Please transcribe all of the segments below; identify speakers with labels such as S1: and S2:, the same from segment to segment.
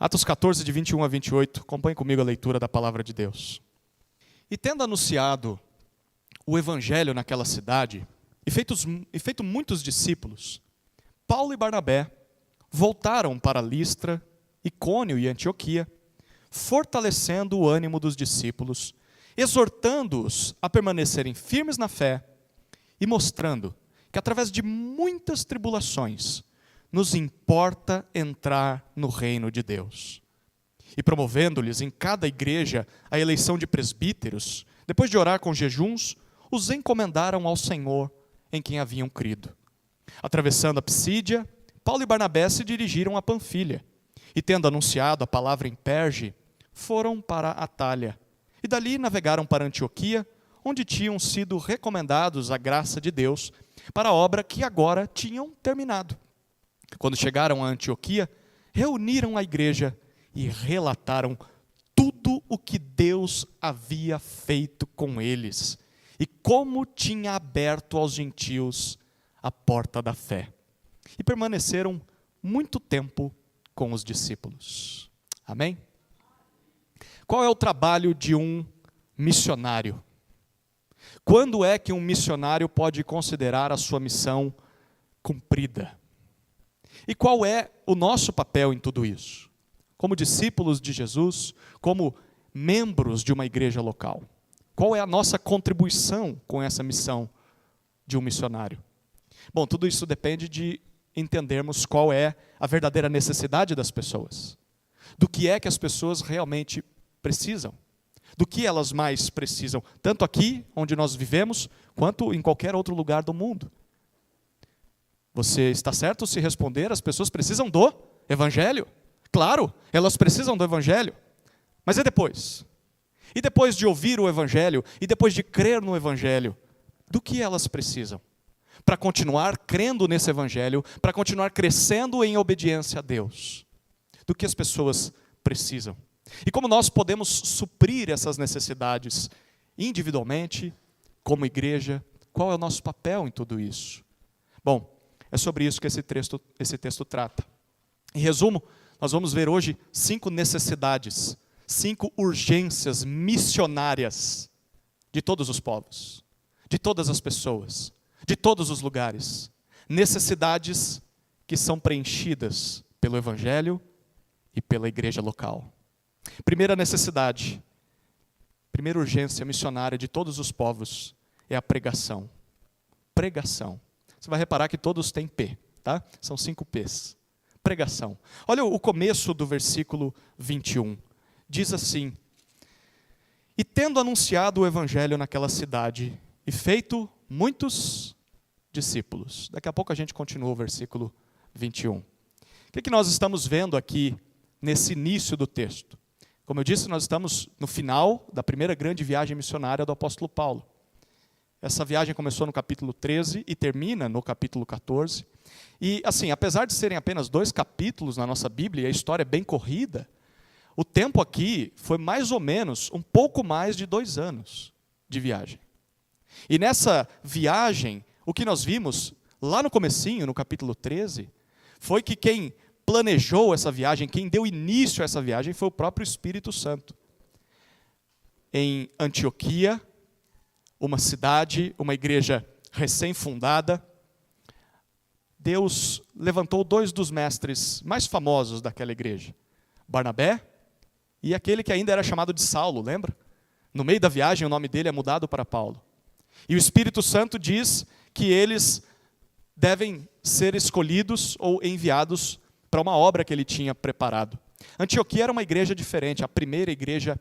S1: Atos 14, de 21 a 28, acompanhe comigo a leitura da palavra de Deus. E tendo anunciado o evangelho naquela cidade, e feito muitos discípulos, Paulo e Barnabé voltaram para Listra, Icônio e Antioquia, fortalecendo o ânimo dos discípulos, exortando-os a permanecerem firmes na fé e mostrando que através de muitas tribulações nos importa entrar no reino de Deus. E promovendo-lhes em cada igreja a eleição de presbíteros, depois de orar com jejuns, os encomendaram ao Senhor em quem haviam crido. Atravessando a Psídia, Paulo e Barnabé se dirigiram a Panfilha, e tendo anunciado a palavra em Perge, foram para Atália, e dali navegaram para Antioquia, onde tinham sido recomendados à graça de Deus para a obra que agora tinham terminado. Quando chegaram a Antioquia, reuniram a igreja e relataram tudo o que Deus havia feito com eles e como tinha aberto aos gentios a porta da fé. E permaneceram muito tempo com os discípulos. Amém? Qual é o trabalho de um missionário? Quando é que um missionário pode considerar a sua missão cumprida? E qual é o nosso papel em tudo isso? Como discípulos de Jesus, como membros de uma igreja local. Qual é a nossa contribuição com essa missão de um missionário? Bom, tudo isso depende de entendermos qual é a verdadeira necessidade das pessoas. Do que é que as pessoas realmente precisam. Do que elas mais precisam, tanto aqui onde nós vivemos, quanto em qualquer outro lugar do mundo. Você está certo se responder, as pessoas precisam do evangelho? Claro, elas precisam do evangelho. Mas e depois? E depois de ouvir o evangelho, e depois de crer no evangelho, do que elas precisam? Para continuar crendo nesse evangelho, para continuar crescendo em obediência a Deus. Do que as pessoas precisam? E como nós podemos suprir essas necessidades individualmente, como igreja? Qual é o nosso papel em tudo isso? Bom, é sobre isso que esse texto trata. Em resumo, nós vamos ver hoje 5 necessidades, 5 urgências missionárias de todos os povos, de todas as pessoas, de todos os lugares. Necessidades que são preenchidas pelo evangelho e pela igreja local. Primeira necessidade, primeira urgência missionária de todos os povos é a pregação. Pregação. Você vai reparar que todos têm P, tá? São 5 P's. Pregação. Olha o começo do versículo 21. Diz assim: E tendo anunciado o evangelho naquela cidade, e feito muitos discípulos. Daqui a pouco a gente continua o versículo 21. O que nós estamos vendo aqui nesse início do texto? Como eu disse, nós estamos no final da primeira grande viagem missionária do apóstolo Paulo. Essa viagem começou no capítulo 13 e termina no capítulo 14. E, assim, apesar de serem apenas 2 capítulos na nossa Bíblia, e a história é bem corrida, o tempo aqui foi mais ou menos, um pouco mais de 2 anos de viagem. E nessa viagem, o que nós vimos lá no comecinho, no capítulo 13, foi que quem planejou essa viagem, quem deu início a essa viagem foi o próprio Espírito Santo. Em Antioquia, uma cidade, uma igreja recém-fundada, Deus levantou 2 dos mestres mais famosos daquela igreja, Barnabé e aquele que ainda era chamado de Saulo, lembra? No meio da viagem o nome dele é mudado para Paulo. E o Espírito Santo diz que eles devem ser escolhidos ou enviados para uma obra que ele tinha preparado. Antioquia era uma igreja diferente, a primeira igreja,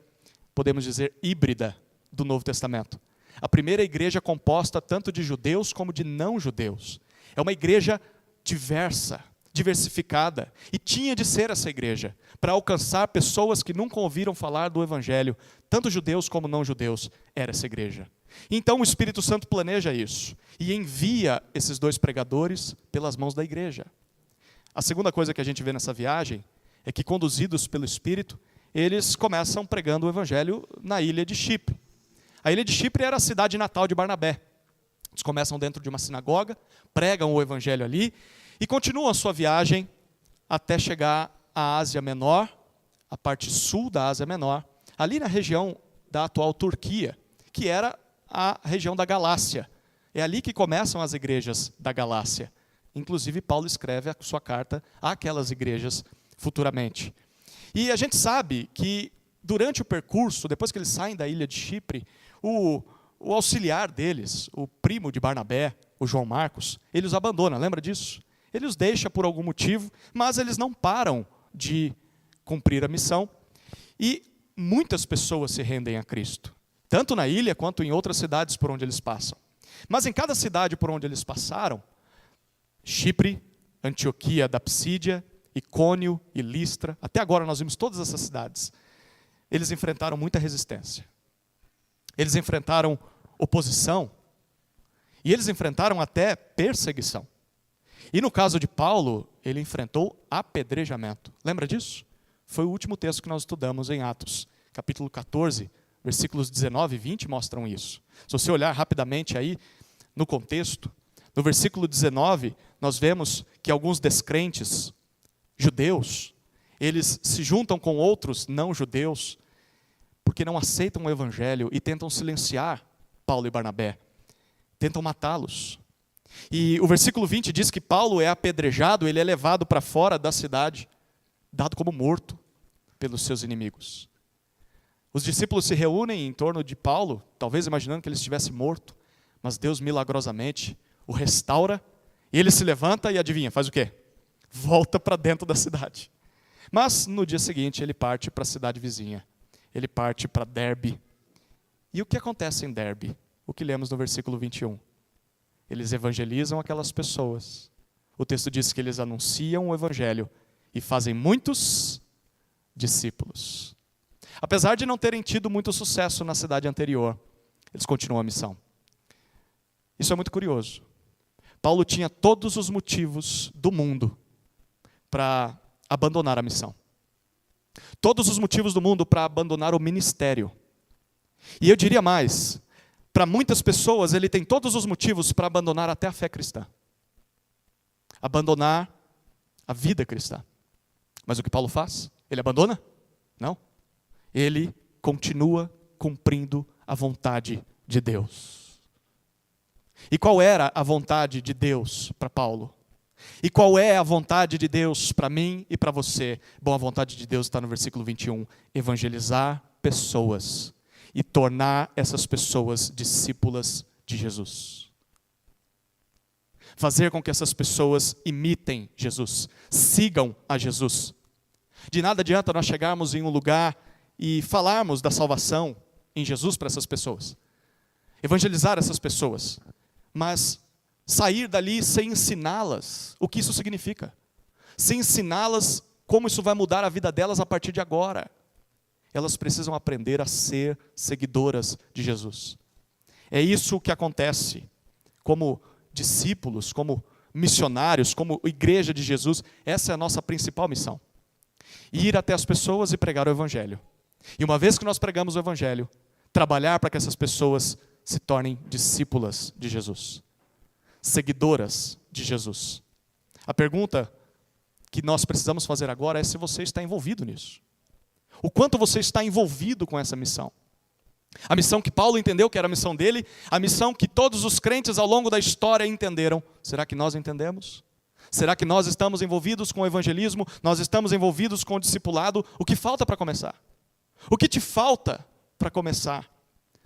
S1: podemos dizer, híbrida do Novo Testamento. A primeira igreja composta tanto de judeus como de não-judeus. É uma igreja diversa, diversificada, e tinha de ser essa igreja, para alcançar pessoas que nunca ouviram falar do Evangelho, tanto judeus como não-judeus, era essa igreja. Então o Espírito Santo planeja isso, e envia esses 2 pregadores pelas mãos da igreja. A segunda coisa que a gente vê nessa viagem, é que conduzidos pelo Espírito, eles começam pregando o Evangelho na ilha de Chipre. A ilha de Chipre era a cidade natal de Barnabé. Eles começam dentro de uma sinagoga, pregam o Evangelho ali, e continuam a sua viagem até chegar à Ásia Menor, a parte sul da Ásia Menor, ali na região da atual Turquia, que era a região da Galácia. É ali que começam as igrejas da Galácia. Inclusive, Paulo escreve a sua carta àquelas igrejas futuramente. E a gente sabe que, durante o percurso, depois que eles saem da ilha de Chipre, o auxiliar deles, o primo de Barnabé, o João Marcos, ele os abandona, lembra disso? Ele os deixa por algum motivo, mas eles não param de cumprir a missão. E muitas pessoas se rendem a Cristo, tanto na ilha quanto em outras cidades por onde eles passam. Mas em cada cidade por onde eles passaram, Chipre, Antioquia da Psídia, Icônio e Listra, até agora nós vimos todas essas cidades, eles enfrentaram muita resistência. Eles enfrentaram oposição e eles enfrentaram até perseguição. E no caso de Paulo, ele enfrentou apedrejamento. Lembra disso? Foi o último texto que nós estudamos em Atos, capítulo 14, versículos 19 e 20 mostram isso. Se você olhar rapidamente aí no contexto, no versículo 19, nós vemos que alguns descrentes judeus, eles se juntam com outros não judeus, porque não aceitam o evangelho e tentam silenciar Paulo e Barnabé, tentam matá-los. E o versículo 20 diz que Paulo é apedrejado, ele é levado para fora da cidade, dado como morto pelos seus inimigos. Os discípulos se reúnem em torno de Paulo, talvez imaginando que ele estivesse morto, mas Deus milagrosamente o restaura, e ele se levanta e adivinha, faz o quê? Volta para dentro da cidade. Mas no dia seguinte ele parte para a cidade vizinha, ele parte para Derbe. E o que acontece em Derbe? O que lemos no versículo 21. Eles evangelizam aquelas pessoas. O texto diz que eles anunciam o evangelho e fazem muitos discípulos. Apesar de não terem tido muito sucesso na cidade anterior, eles continuam a missão. Isso é muito curioso. Paulo tinha todos os motivos do mundo para abandonar a missão. Todos os motivos do mundo para abandonar o ministério. E eu diria mais, para muitas pessoas ele tem todos os motivos para abandonar até a fé cristã. Abandonar a vida cristã. Mas o que Paulo faz? Ele abandona? Não. Ele continua cumprindo a vontade de Deus. E qual era a vontade de Deus para Paulo? E qual é a vontade de Deus para mim e para você? Bom, a vontade de Deus está no versículo 21. Evangelizar pessoas e tornar essas pessoas discípulas de Jesus. Fazer com que essas pessoas imitem Jesus, sigam a Jesus. De nada adianta nós chegarmos em um lugar e falarmos da salvação em Jesus para essas pessoas. Evangelizar essas pessoas, mas sair dali sem ensiná-las o que isso significa. Sem ensiná-las como isso vai mudar a vida delas a partir de agora. Elas precisam aprender a ser seguidoras de Jesus. É isso que acontece como discípulos, como missionários, como igreja de Jesus. Essa é a nossa principal missão. Ir até as pessoas e pregar o evangelho. E uma vez que nós pregamos o evangelho, trabalhar para que essas pessoas se tornem discípulas de Jesus. Seguidoras de Jesus. A pergunta que nós precisamos fazer agora é se você está envolvido nisso. O quanto você está envolvido com essa missão. A missão que Paulo entendeu que era a missão dele, a missão que todos os crentes ao longo da história entenderam. Será que nós entendemos? Será que nós estamos envolvidos com o evangelismo? Nós estamos envolvidos com o discipulado? O que falta para começar? O que te falta para começar?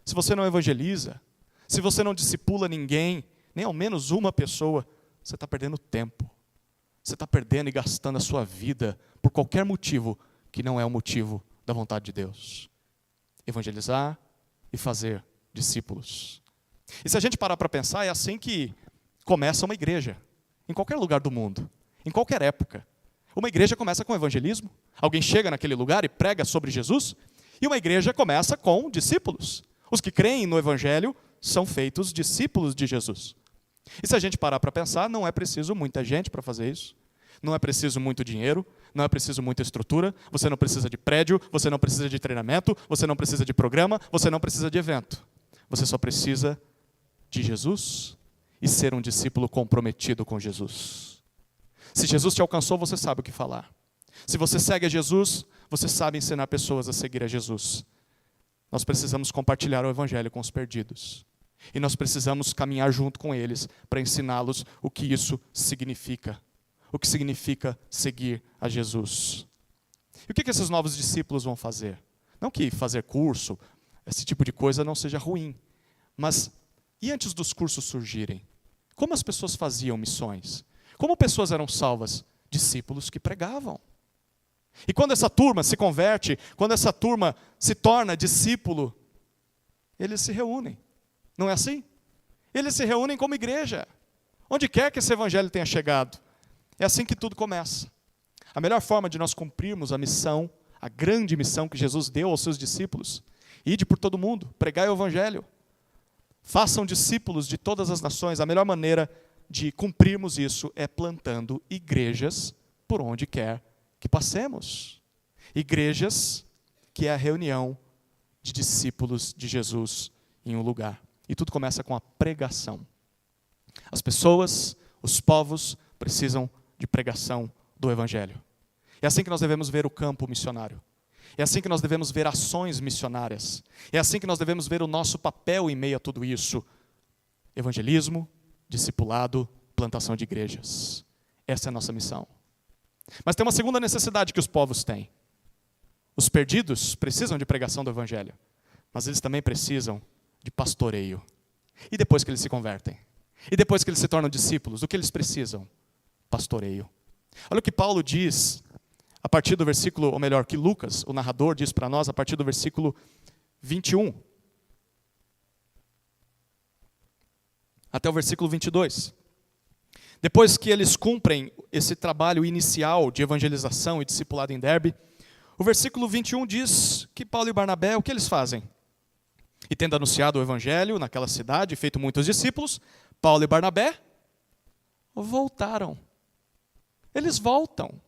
S1: Se você não evangeliza, se você não discipula ninguém, nem ao menos uma pessoa, você está perdendo tempo. Você está perdendo e gastando a sua vida por qualquer motivo que não é o motivo da vontade de Deus. Evangelizar e fazer discípulos. E se a gente parar para pensar, é assim que começa uma igreja. Em qualquer lugar do mundo, em qualquer época. Uma igreja começa com evangelismo. Alguém chega naquele lugar e prega sobre Jesus. E uma igreja começa com discípulos. Os que creem no evangelho são feitos discípulos de Jesus. E se a gente parar para pensar, não é preciso muita gente para fazer isso. Não é preciso muito dinheiro, não é preciso muita estrutura, você não precisa de prédio, você não precisa de treinamento, você não precisa de programa, você não precisa de evento. Você só precisa de Jesus e ser um discípulo comprometido com Jesus. Se Jesus te alcançou, você sabe o que falar. Se você segue a Jesus, você sabe ensinar pessoas a seguir a Jesus. Nós precisamos compartilhar o evangelho com os perdidos. E nós precisamos caminhar junto com eles para ensiná-los o que isso significa. O que significa seguir a Jesus. E o que esses novos discípulos vão fazer? Não que fazer curso, esse tipo de coisa não seja ruim. Mas, e antes dos cursos surgirem? Como as pessoas faziam missões? Como pessoas eram salvas? Discípulos que pregavam. E quando essa turma se converte, quando essa turma se torna discípulo, eles se reúnem. Não é assim? Eles se reúnem como igreja. Onde quer que esse evangelho tenha chegado. É assim que tudo começa. A melhor forma de nós cumprirmos a missão, a grande missão que Jesus deu aos seus discípulos, ide por todo mundo, pregai o evangelho. Façam discípulos de todas as nações. A melhor maneira de cumprirmos isso é plantando igrejas por onde quer que passemos. Igrejas que é a reunião de discípulos de Jesus em um lugar. E tudo começa com a pregação. As pessoas, os povos, precisam de pregação do evangelho. É assim que nós devemos ver o campo missionário. É assim que nós devemos ver ações missionárias. É assim que nós devemos ver o nosso papel em meio a tudo isso. Evangelismo, discipulado, plantação de igrejas. Essa é a nossa missão. Mas tem uma segunda necessidade que os povos têm. Os perdidos precisam de pregação do evangelho, mas eles também precisam de pastoreio. E depois que eles se convertem? E depois que eles se tornam discípulos, o que eles precisam? Pastoreio. Olha o que Paulo diz a partir do versículo, ou melhor, que Lucas, o narrador, diz para nós a partir do versículo 21. Até o versículo 22. Depois que eles cumprem esse trabalho inicial de evangelização e discipulado em Derbe, o versículo 21 diz que Paulo e Barnabé, o que eles fazem? E tendo anunciado o evangelho naquela cidade, feito muitos discípulos, Paulo e Barnabé voltaram. Eles voltam.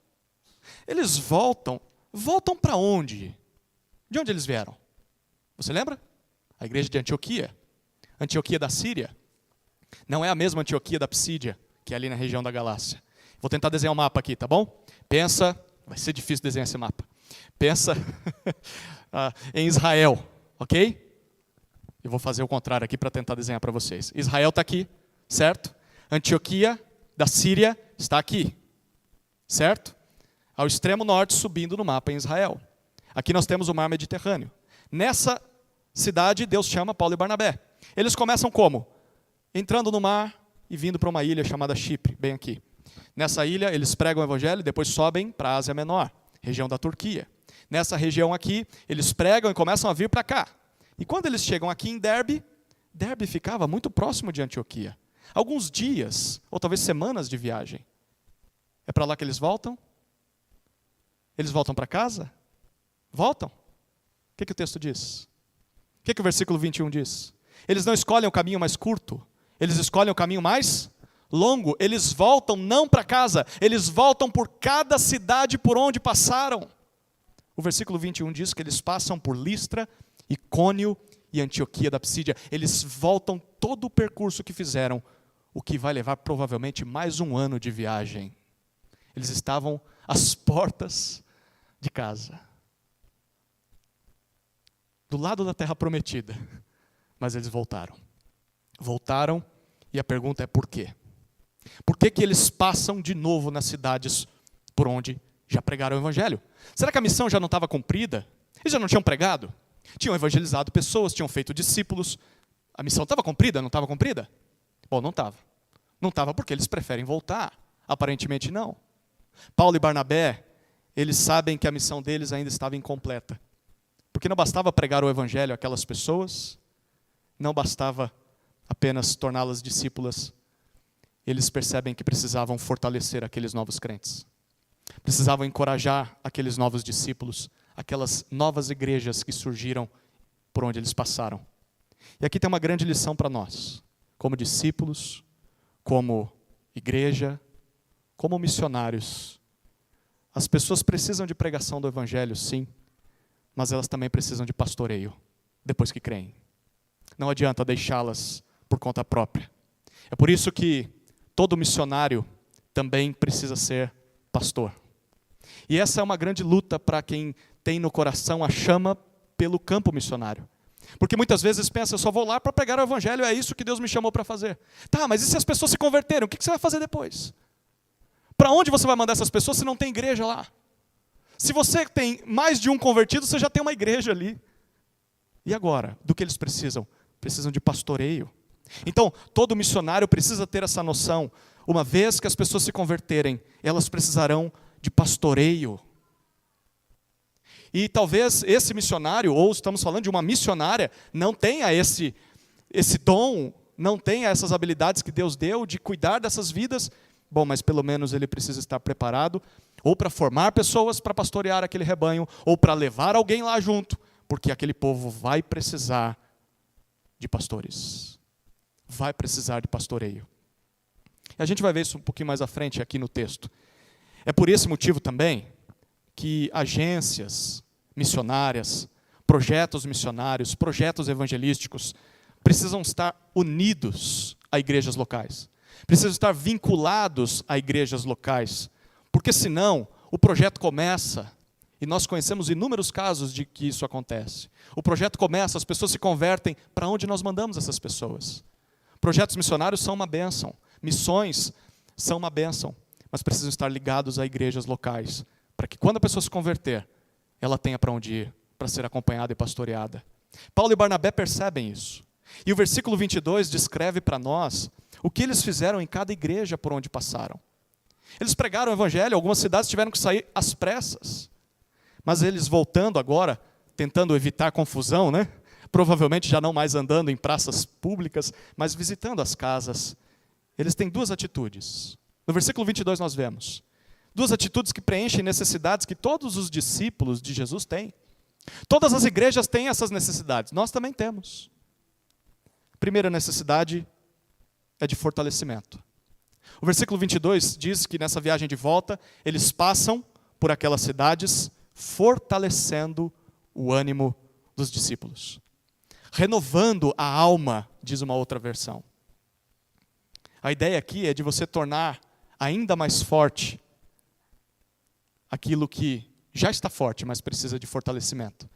S1: Eles voltam. Voltam para onde? De onde eles vieram? Você lembra? A igreja de Antioquia. Antioquia da Síria. Não é a mesma Antioquia da Psídia, que é ali na região da Galácia. Vou tentar desenhar um mapa aqui, tá bom? Pensa, vai ser difícil desenhar esse mapa. Pensa em Israel, ok? Eu vou fazer o contrário aqui para tentar desenhar para vocês. Israel está aqui, certo? Antioquia da Síria está aqui, certo? Ao extremo norte, subindo no mapa em Israel. Aqui nós temos o mar Mediterrâneo. Nessa cidade, Deus chama Paulo e Barnabé. Eles começam como? Entrando no mar e vindo para uma ilha chamada Chipre, bem aqui. Nessa ilha, eles pregam o evangelho e depois sobem para a Ásia Menor, região da Turquia. Nessa região aqui, eles pregam e começam a vir para cá. E quando eles chegam aqui em Derbe, Derbe ficava muito próximo de Antioquia. Alguns dias, ou talvez semanas de viagem. É para lá que eles voltam? Eles voltam para casa? Voltam? O que o texto diz? O que o versículo 21 diz? Eles não escolhem o caminho mais curto, eles escolhem o caminho mais longo. Eles voltam não para casa, eles voltam por cada cidade por onde passaram. O versículo 21 diz que eles passam por Listra, Icônio e Antioquia da Psídia. Eles voltam todo o percurso que fizeram, o que vai levar provavelmente mais um ano de viagem. Eles estavam às portas de casa, do lado da terra prometida, mas eles voltaram. Voltaram e a pergunta é por quê? Por que eles passam de novo nas cidades por onde já pregaram o evangelho? Será que a missão já não estava cumprida? Eles já não tinham pregado? Tinham evangelizado pessoas, tinham feito discípulos. A missão estava cumprida? Não estava cumprida? Bom, não estava. Não estava porque eles preferem voltar. Aparentemente não. Paulo e Barnabé, eles sabem que a missão deles ainda estava incompleta. Porque não bastava pregar o evangelho àquelas pessoas, não bastava apenas torná-las discípulas. Eles percebem que precisavam fortalecer aqueles novos crentes. Precisavam encorajar aqueles novos discípulos, aquelas novas igrejas que surgiram por onde eles passaram. E aqui tem uma grande lição para nós, como discípulos, como igreja, como missionários. As pessoas precisam de pregação do evangelho, sim, mas elas também precisam de pastoreio, depois que creem. Não adianta deixá-las por conta própria. É por isso que todo missionário também precisa ser pastor. E essa é uma grande luta para quem tem no coração a chama pelo campo missionário. Porque muitas vezes pensa, eu só vou lá para pregar o evangelho, é isso que Deus me chamou para fazer. Tá, mas e se as pessoas se converterem? O que você vai fazer depois? Para onde você vai mandar essas pessoas se não tem igreja lá? Se você tem mais de um convertido, você já tem uma igreja ali. E agora? Do que eles precisam? Precisam de pastoreio. Então, todo missionário precisa ter essa noção. Uma vez que as pessoas se converterem, elas precisarão de pastoreio. E talvez esse missionário, ou estamos falando de uma missionária, não tenha esse dom, não tenha essas habilidades que Deus deu de cuidar dessas vidas. Bom, mas pelo menos ele precisa estar preparado, ou para formar pessoas para pastorear aquele rebanho, ou para levar alguém lá junto, porque aquele povo vai precisar de pastores. Vai precisar de pastoreio. E a gente vai ver isso um pouquinho mais à frente aqui no texto. É por esse motivo também que agências missionárias, projetos missionários, projetos evangelísticos precisam estar unidos a igrejas locais. Precisam estar vinculados a igrejas locais. Porque senão o projeto começa, e nós conhecemos inúmeros casos de que isso acontece. O projeto começa, as pessoas se convertem, para onde nós mandamos essas pessoas? Projetos missionários são uma bênção, missões são uma bênção, mas precisam estar ligados a igrejas locais, para que quando a pessoa se converter, ela tenha para onde ir, para ser acompanhada e pastoreada. Paulo e Barnabé percebem isso. E o versículo 22 descreve para nós o que eles fizeram em cada igreja por onde passaram. Eles pregaram o evangelho, algumas cidades tiveram que sair às pressas. Mas eles voltando agora, tentando evitar confusão, né? Provavelmente já não mais andando em praças públicas, mas visitando as casas. Eles têm duas atitudes. No versículo 22 nós vemos duas atitudes que preenchem necessidades que todos os discípulos de Jesus têm. Todas as igrejas têm essas necessidades, nós também temos. A primeira necessidade é de fortalecimento. O versículo 22 diz que nessa viagem de volta, eles passam por aquelas cidades, fortalecendo o ânimo dos discípulos. Renovando a alma, diz uma outra versão. A ideia aqui é de você tornar ainda mais forte aquilo que já está forte, mas precisa de fortalecimento.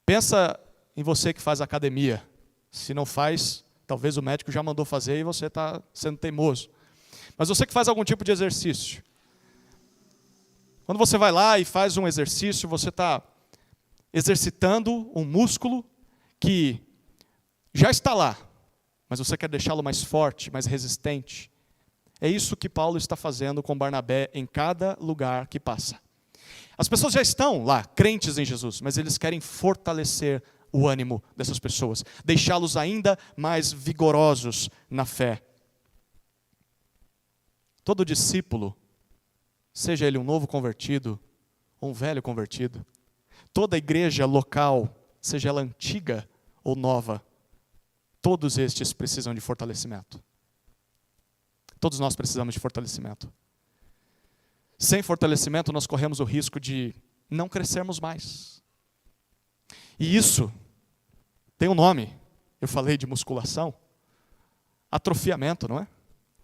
S1: Pensa em você que faz academia. Se não faz, talvez o médico já mandou fazer e você está sendo teimoso. Mas você que faz algum tipo de exercício. Quando você vai lá e faz um exercício, você está exercitando um músculo que já está lá, mas você quer deixá-lo mais forte, mais resistente. É isso que Paulo está fazendo com Barnabé em cada lugar que passa. As pessoas já estão lá, crentes em Jesus, mas eles querem fortalecer o ânimo dessas pessoas, deixá-los ainda mais vigorosos na fé. Todo discípulo, seja ele um novo convertido ou um velho convertido, toda igreja local, seja ela antiga ou nova, todos estes precisam de fortalecimento. Todos nós precisamos de fortalecimento. Sem fortalecimento, nós corremos o risco de não crescermos mais. E isso tem um nome. Eu falei de musculação. Atrofiamento, não é?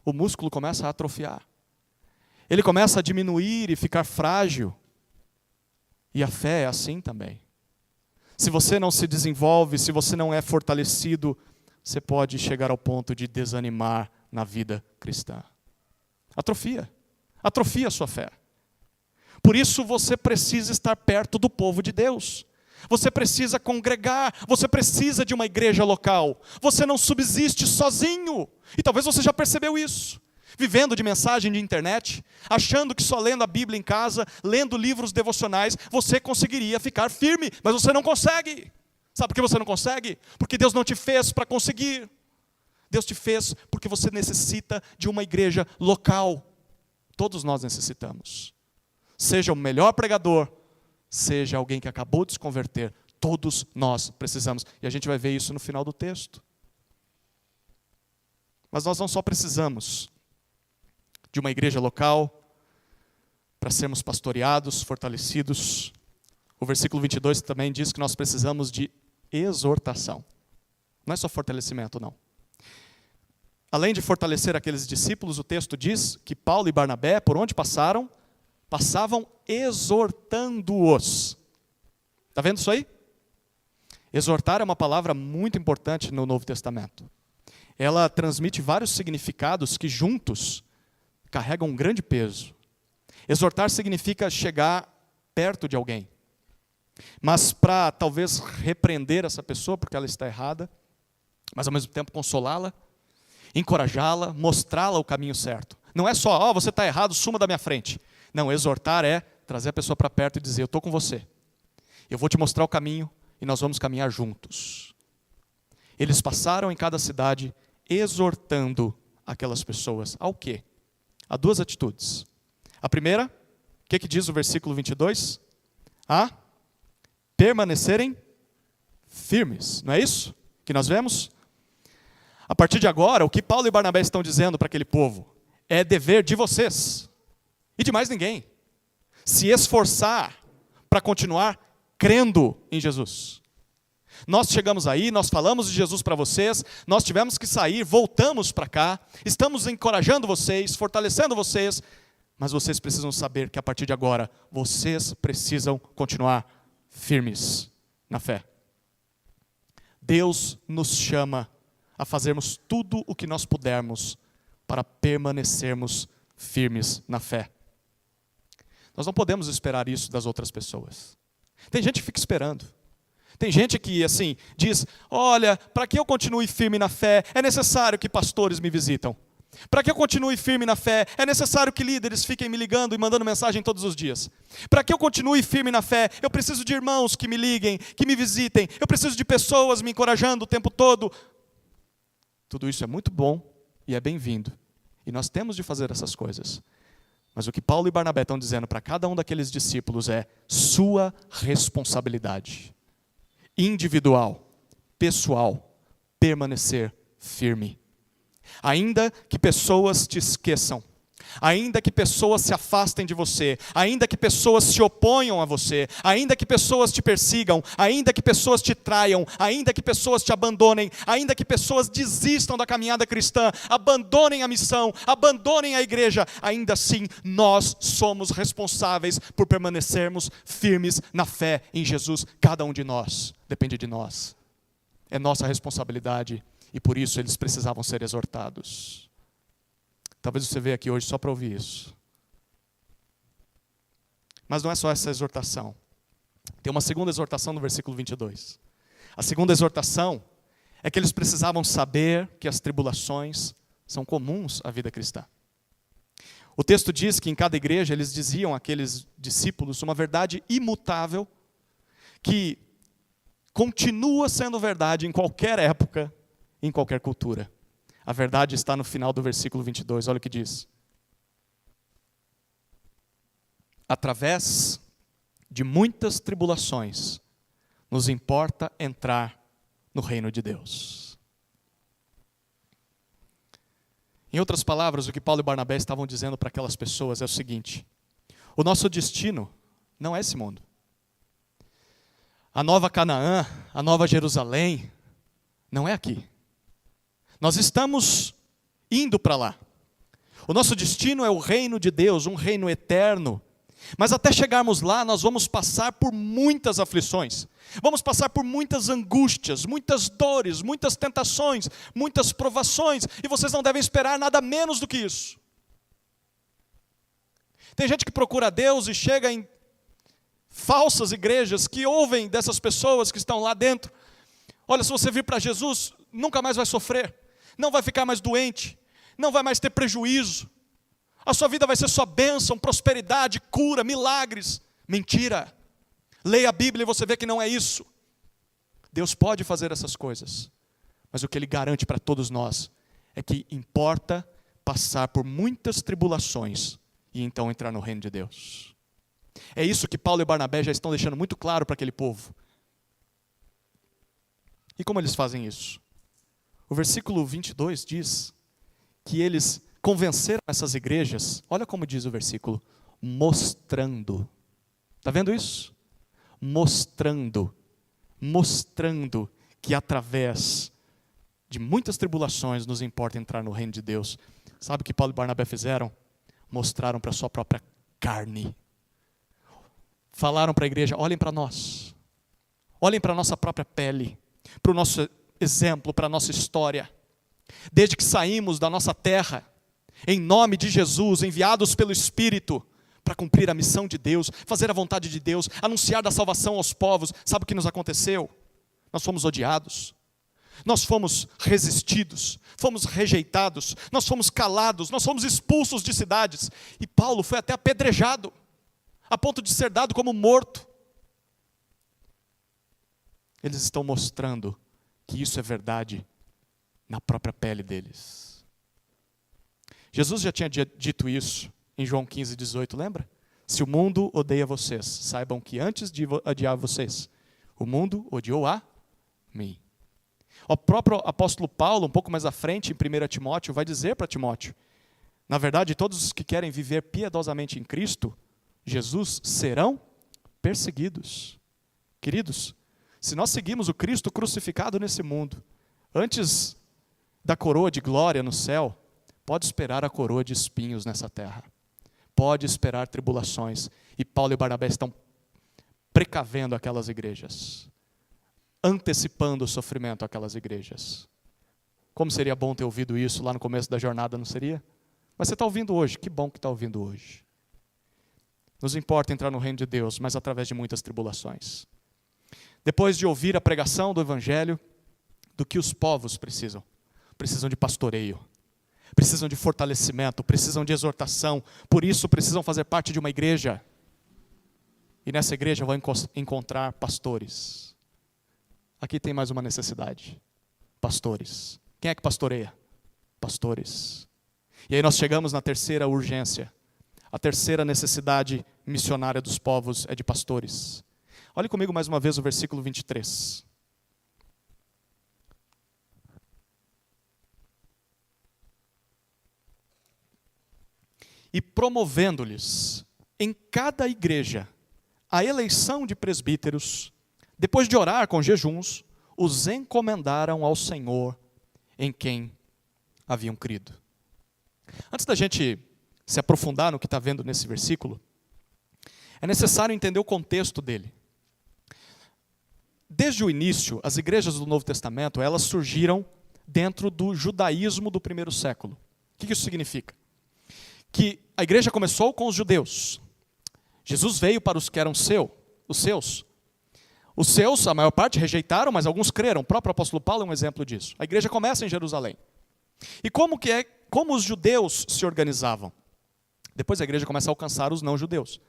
S1: O músculo começa a atrofiar. Ele começa a diminuir e ficar frágil. E a fé é assim também. Se você não se desenvolve, se você não é fortalecido, você pode chegar ao ponto de desanimar na vida cristã. Atrofia a sua fé. Por isso você precisa estar perto do povo de Deus. Você precisa congregar, você precisa de uma igreja local. Você não subsiste sozinho. E talvez você já percebeu isso. Vivendo de mensagem de internet, achando que só lendo a Bíblia em casa, lendo livros devocionais, você conseguiria ficar firme, mas você não consegue. Sabe por que você não consegue? Porque Deus não te fez para conseguir. Deus te fez porque você necessita de uma igreja local. Todos nós necessitamos. Seja o melhor pregador, seja alguém que acabou de se converter, todos nós precisamos. E a gente vai ver isso no final do texto. Mas nós não só precisamos de uma igreja local para sermos pastoreados, fortalecidos. O versículo 22 também diz que nós precisamos de exortação. Não é só fortalecimento, não. Além de fortalecer aqueles discípulos, o texto diz que Paulo e Barnabé, por onde passaram, passavam exortando-os. Está vendo isso aí? Exortar é uma palavra muito importante no Novo Testamento. Ela transmite vários significados que juntos carregam um grande peso. Exortar significa chegar perto de alguém, mas para talvez repreender essa pessoa porque ela está errada, mas ao mesmo tempo consolá-la, encorajá-la, mostrá-la o caminho certo. Não é só, você está errado, suma da minha frente. Não, exortar é trazer a pessoa para perto e dizer, eu estou com você. Eu vou te mostrar o caminho e nós vamos caminhar juntos. Eles passaram em cada cidade exortando aquelas pessoas. Ao quê? A duas atitudes. A primeira, o que diz o versículo 22? A permanecerem firmes. Não é isso que nós vemos? A partir de agora, o que Paulo e Barnabé estão dizendo para aquele povo é dever de vocês e de mais ninguém se esforçar para continuar crendo em Jesus. Nós chegamos aí, nós falamos de Jesus para vocês, nós tivemos que sair, voltamos para cá, estamos encorajando vocês, fortalecendo vocês, mas vocês precisam saber que a partir de agora, vocês precisam continuar firmes na fé. Deus nos chama a fazermos tudo o que nós pudermos para permanecermos firmes na fé. Nós não podemos esperar isso das outras pessoas. Tem gente que fica esperando. Tem gente que, assim, diz, olha, para que eu continue firme na fé, é necessário que pastores me visitam. Para que eu continue firme na fé, é necessário que líderes fiquem me ligando e mandando mensagem todos os dias. Para que eu continue firme na fé, eu preciso de irmãos que me liguem, que me visitem. Eu preciso de pessoas me encorajando o tempo todo. Tudo isso é muito bom e é bem-vindo. E nós temos de fazer essas coisas. Mas o que Paulo e Barnabé estão dizendo para cada um daqueles discípulos é sua responsabilidade. Individual, pessoal, permanecer firme. Ainda que pessoas te esqueçam, ainda que pessoas se afastem de você, ainda que pessoas se oponham a você, ainda que pessoas te persigam, ainda que pessoas te traiam, ainda que pessoas te abandonem, ainda que pessoas desistam da caminhada cristã, abandonem a missão, abandonem a igreja, ainda assim nós somos responsáveis por permanecermos firmes na fé em Jesus. Cada um de nós, depende de nós. É nossa responsabilidade e por isso eles precisavam ser exortados. Talvez você veja aqui hoje só para ouvir isso. Mas não é só essa exortação. Tem uma segunda exortação no versículo 22. A segunda exortação é que eles precisavam saber que as tribulações são comuns à vida cristã. O texto diz que em cada igreja eles diziam àqueles discípulos uma verdade imutável que continua sendo verdade em qualquer época, em qualquer cultura. A verdade está no final do versículo 22, olha o que diz. Através de muitas tribulações, nos importa entrar no reino de Deus. Em outras palavras, o que Paulo e Barnabé estavam dizendo para aquelas pessoas é o seguinte: o nosso destino não é esse mundo. A nova Canaã, a nova Jerusalém, não é aqui. Nós estamos indo para lá. O nosso destino é o reino de Deus, um reino eterno. Mas até chegarmos lá, nós vamos passar por muitas aflições. Vamos passar por muitas angústias, muitas dores, muitas tentações, muitas provações. E vocês não devem esperar nada menos do que isso. Tem gente que procura Deus e chega em falsas igrejas que ouvem dessas pessoas que estão lá dentro. Olha, se você vir para Jesus, nunca mais vai sofrer. Não vai ficar mais doente, não vai mais ter prejuízo. A sua vida vai ser só bênção, prosperidade, cura, milagres. Mentira. Leia a Bíblia e você vê que não é isso. Deus pode fazer essas coisas, mas o que Ele garante para todos nós é que importa passar por muitas tribulações e então entrar no reino de Deus. É isso que Paulo e Barnabé já estão deixando muito claro para aquele povo. E como eles fazem isso? O versículo 22 diz que eles convenceram essas igrejas, olha como diz o versículo, mostrando. Está vendo isso? Mostrando que através de muitas tribulações nos importa entrar no reino de Deus. Sabe o que Paulo e Barnabé fizeram? Mostraram para a sua própria carne. Falaram para a igreja: olhem para nós. Olhem para a nossa própria pele, para o nosso exemplo, para a nossa história. Desde que saímos da nossa terra, em nome de Jesus, enviados pelo Espírito, para cumprir a missão de Deus, fazer a vontade de Deus, anunciar da salvação aos povos. Sabe o que nos aconteceu? Nós fomos odiados, nós fomos resistidos, fomos rejeitados, nós fomos calados, nós fomos expulsos de cidades. E Paulo foi até apedrejado, a ponto de ser dado como morto. Eles estão mostrando que isso é verdade na própria pele deles. Jesus já tinha dito isso em João 15:18, lembra? Se o mundo odeia vocês, saibam que antes de odiar vocês, o mundo odiou a mim. O próprio apóstolo Paulo, um pouco mais à frente, em 1 Timóteo, vai dizer para Timóteo: na verdade, todos os que querem viver piedosamente em Cristo Jesus serão perseguidos. Queridos, se nós seguimos o Cristo crucificado nesse mundo, antes da coroa de glória no céu, pode esperar a coroa de espinhos nessa terra. Pode esperar tribulações. E Paulo e Barnabé estão precavendo aquelas igrejas, antecipando o sofrimento àquelas igrejas. Como seria bom ter ouvido isso lá no começo da jornada, não seria? Mas você está ouvindo hoje, que bom que está ouvindo hoje. Nos importa entrar no reino de Deus, mas através de muitas tribulações. Depois de ouvir a pregação do Evangelho, do que os povos precisam? Precisam de pastoreio, precisam de fortalecimento, precisam de exortação, por isso precisam fazer parte de uma igreja. E nessa igreja vão encontrar pastores. Aqui tem mais uma necessidade: pastores. Quem é que pastoreia? Pastores. E aí nós chegamos na terceira urgência. A terceira necessidade missionária dos povos é de pastores. Olhe comigo mais uma vez o versículo 23. E promovendo-lhes em cada igreja a eleição de presbíteros, depois de orar com jejuns, os encomendaram ao Senhor em quem haviam crido. Antes da gente se aprofundar no que está vendo nesse versículo, é necessário entender o contexto dele. Desde o início, as igrejas do Novo Testamento, elas surgiram dentro do judaísmo do primeiro século. O que isso significa? Que a igreja começou com os judeus. Jesus veio para os que eram os seus. Os seus, a maior parte, rejeitaram, mas alguns creram. O próprio apóstolo Paulo é um exemplo disso. A igreja começa em Jerusalém. E como os judeus se organizavam? Depois a igreja começa a alcançar os não-judeus.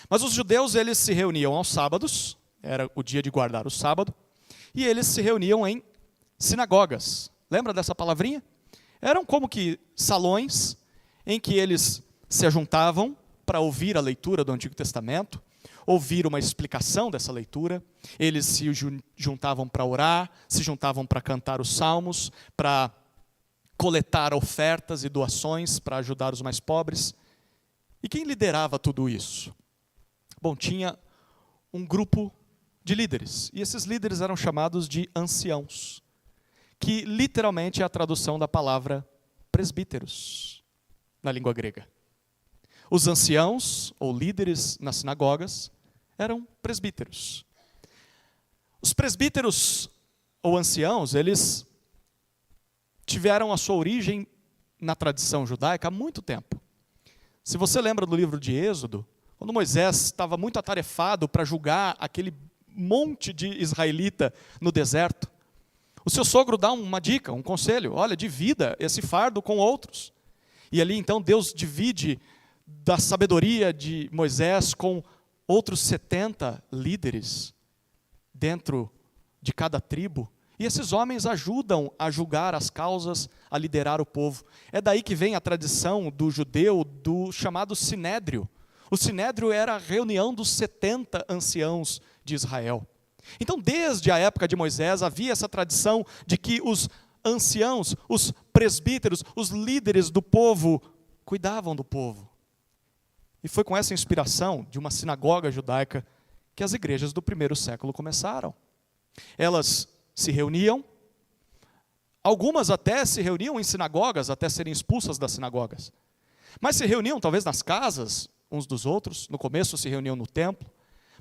S1: Mas os judeus, eles se reuniam aos sábados, era o dia de guardar o sábado, e eles se reuniam em sinagogas. Lembra dessa palavrinha? Eram como que salões em que eles se ajuntavam para ouvir a leitura do Antigo Testamento, ouvir uma explicação dessa leitura. Eles se juntavam para orar, se juntavam para cantar os salmos, para coletar ofertas e doações para ajudar os mais pobres. E quem liderava tudo isso? Bom, tinha um grupo de líderes, e esses líderes eram chamados de anciãos, que literalmente é a tradução da palavra presbíteros, na língua grega. Os anciãos, ou líderes nas sinagogas, eram presbíteros. Os presbíteros, ou anciãos, eles tiveram a sua origem na tradição judaica há muito tempo. Se você lembra do livro de Êxodo, quando Moisés estava muito atarefado para julgar aquele monte de israelita no deserto, o seu sogro dá uma dica, um conselho: olha, divida esse fardo com outros. E ali então Deus divide da sabedoria de Moisés com outros 70 líderes dentro de cada tribo. E esses homens ajudam a julgar as causas, a liderar o povo. É daí que vem a tradição do judeu do chamado sinédrio. O sinédrio era a reunião dos 70 anciãos de Israel. Então, desde a época de Moisés, havia essa tradição de que os anciãos, os presbíteros, os líderes do povo, cuidavam do povo. E foi com essa inspiração de uma sinagoga judaica que as igrejas do primeiro século começaram. Elas se reuniam, algumas até se reuniam em sinagogas, até serem expulsas das sinagogas. Mas se reuniam talvez nas casas, uns dos outros. No começo se reuniam no templo,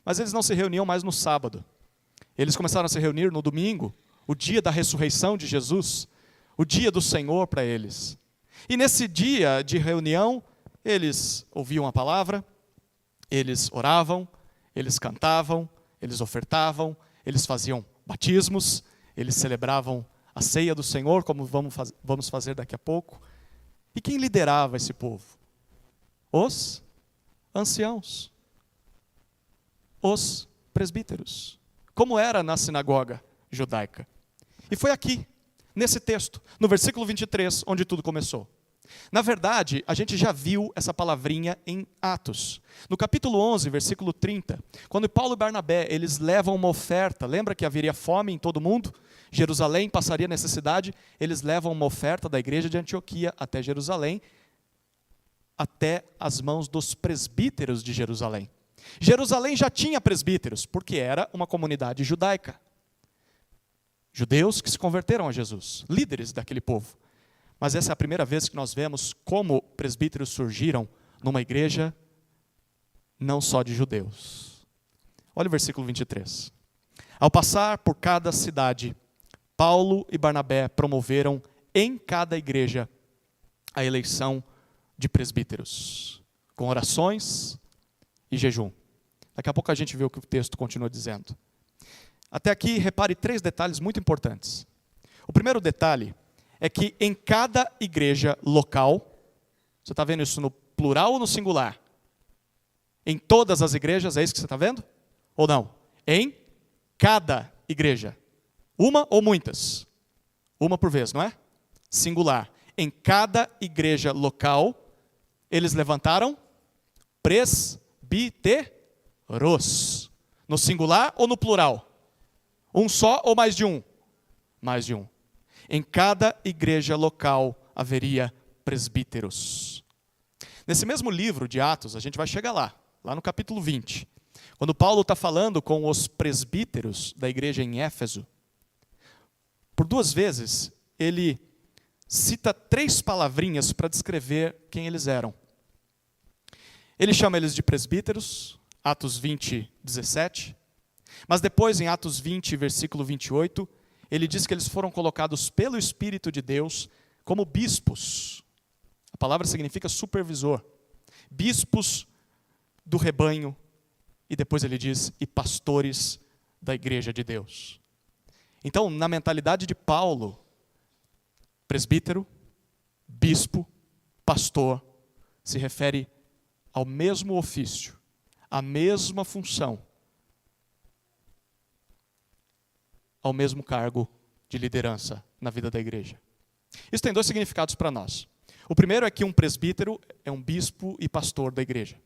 S1: mas eles não se reuniam mais no sábado. Eles começaram a se reunir no domingo, o dia da ressurreição de Jesus, o dia do Senhor para eles. E nesse dia de reunião, eles ouviam a palavra, eles oravam, eles cantavam, eles ofertavam, eles faziam batismos, eles celebravam a ceia do Senhor, como vamos fazer daqui a pouco. E quem liderava esse povo? Os anciãos, os presbíteros, como era na sinagoga judaica. E foi aqui, nesse texto, no versículo 23, onde tudo começou. Na verdade, a gente já viu essa palavrinha em Atos. No capítulo 11, versículo 30, quando Paulo e Barnabé, eles levam uma oferta, lembra que haveria fome em todo mundo? Jerusalém passaria necessidade, eles levam uma oferta da igreja de Antioquia até Jerusalém, até as mãos dos presbíteros de Jerusalém. Jerusalém já tinha presbíteros, porque era uma comunidade judaica. Judeus que se converteram a Jesus, líderes daquele povo. Mas essa é a primeira vez que nós vemos como presbíteros surgiram numa igreja não só de judeus. Olha o versículo 23. Ao passar por cada cidade, Paulo e Barnabé promoveram em cada igreja a eleição de presbíteros, com orações e jejum. Daqui a pouco a gente vê o que o texto continua dizendo. Até aqui, repare 3 detalhes muito importantes. O primeiro detalhe é que em cada igreja local, você está vendo isso no plural ou no singular? Em todas as igrejas, é isso que você está vendo? Ou não? Em cada igreja. Uma ou muitas? Uma por vez, não é? Singular. Em cada igreja local, eles levantaram presbíteros. No singular ou no plural? Um só ou mais de um? Mais de um. Em cada igreja local haveria presbíteros. Nesse mesmo livro de Atos, a gente vai chegar lá no capítulo 20. Quando Paulo está falando com os presbíteros da igreja em Éfeso, por 2 vezes ele cita 3 palavrinhas para descrever quem eles eram. Ele chama eles de presbíteros, Atos 20, 17. Mas depois, em Atos 20, versículo 28, ele diz que eles foram colocados pelo Espírito de Deus como bispos. A palavra significa supervisor. Bispos do rebanho. E depois ele diz, e pastores da igreja de Deus. Então, na mentalidade de Paulo, presbítero, bispo, pastor, se refere ao mesmo ofício, à mesma função, ao mesmo cargo de liderança na vida da igreja. Isso tem 2 significados para nós. O primeiro é que um presbítero é um bispo e pastor da igreja.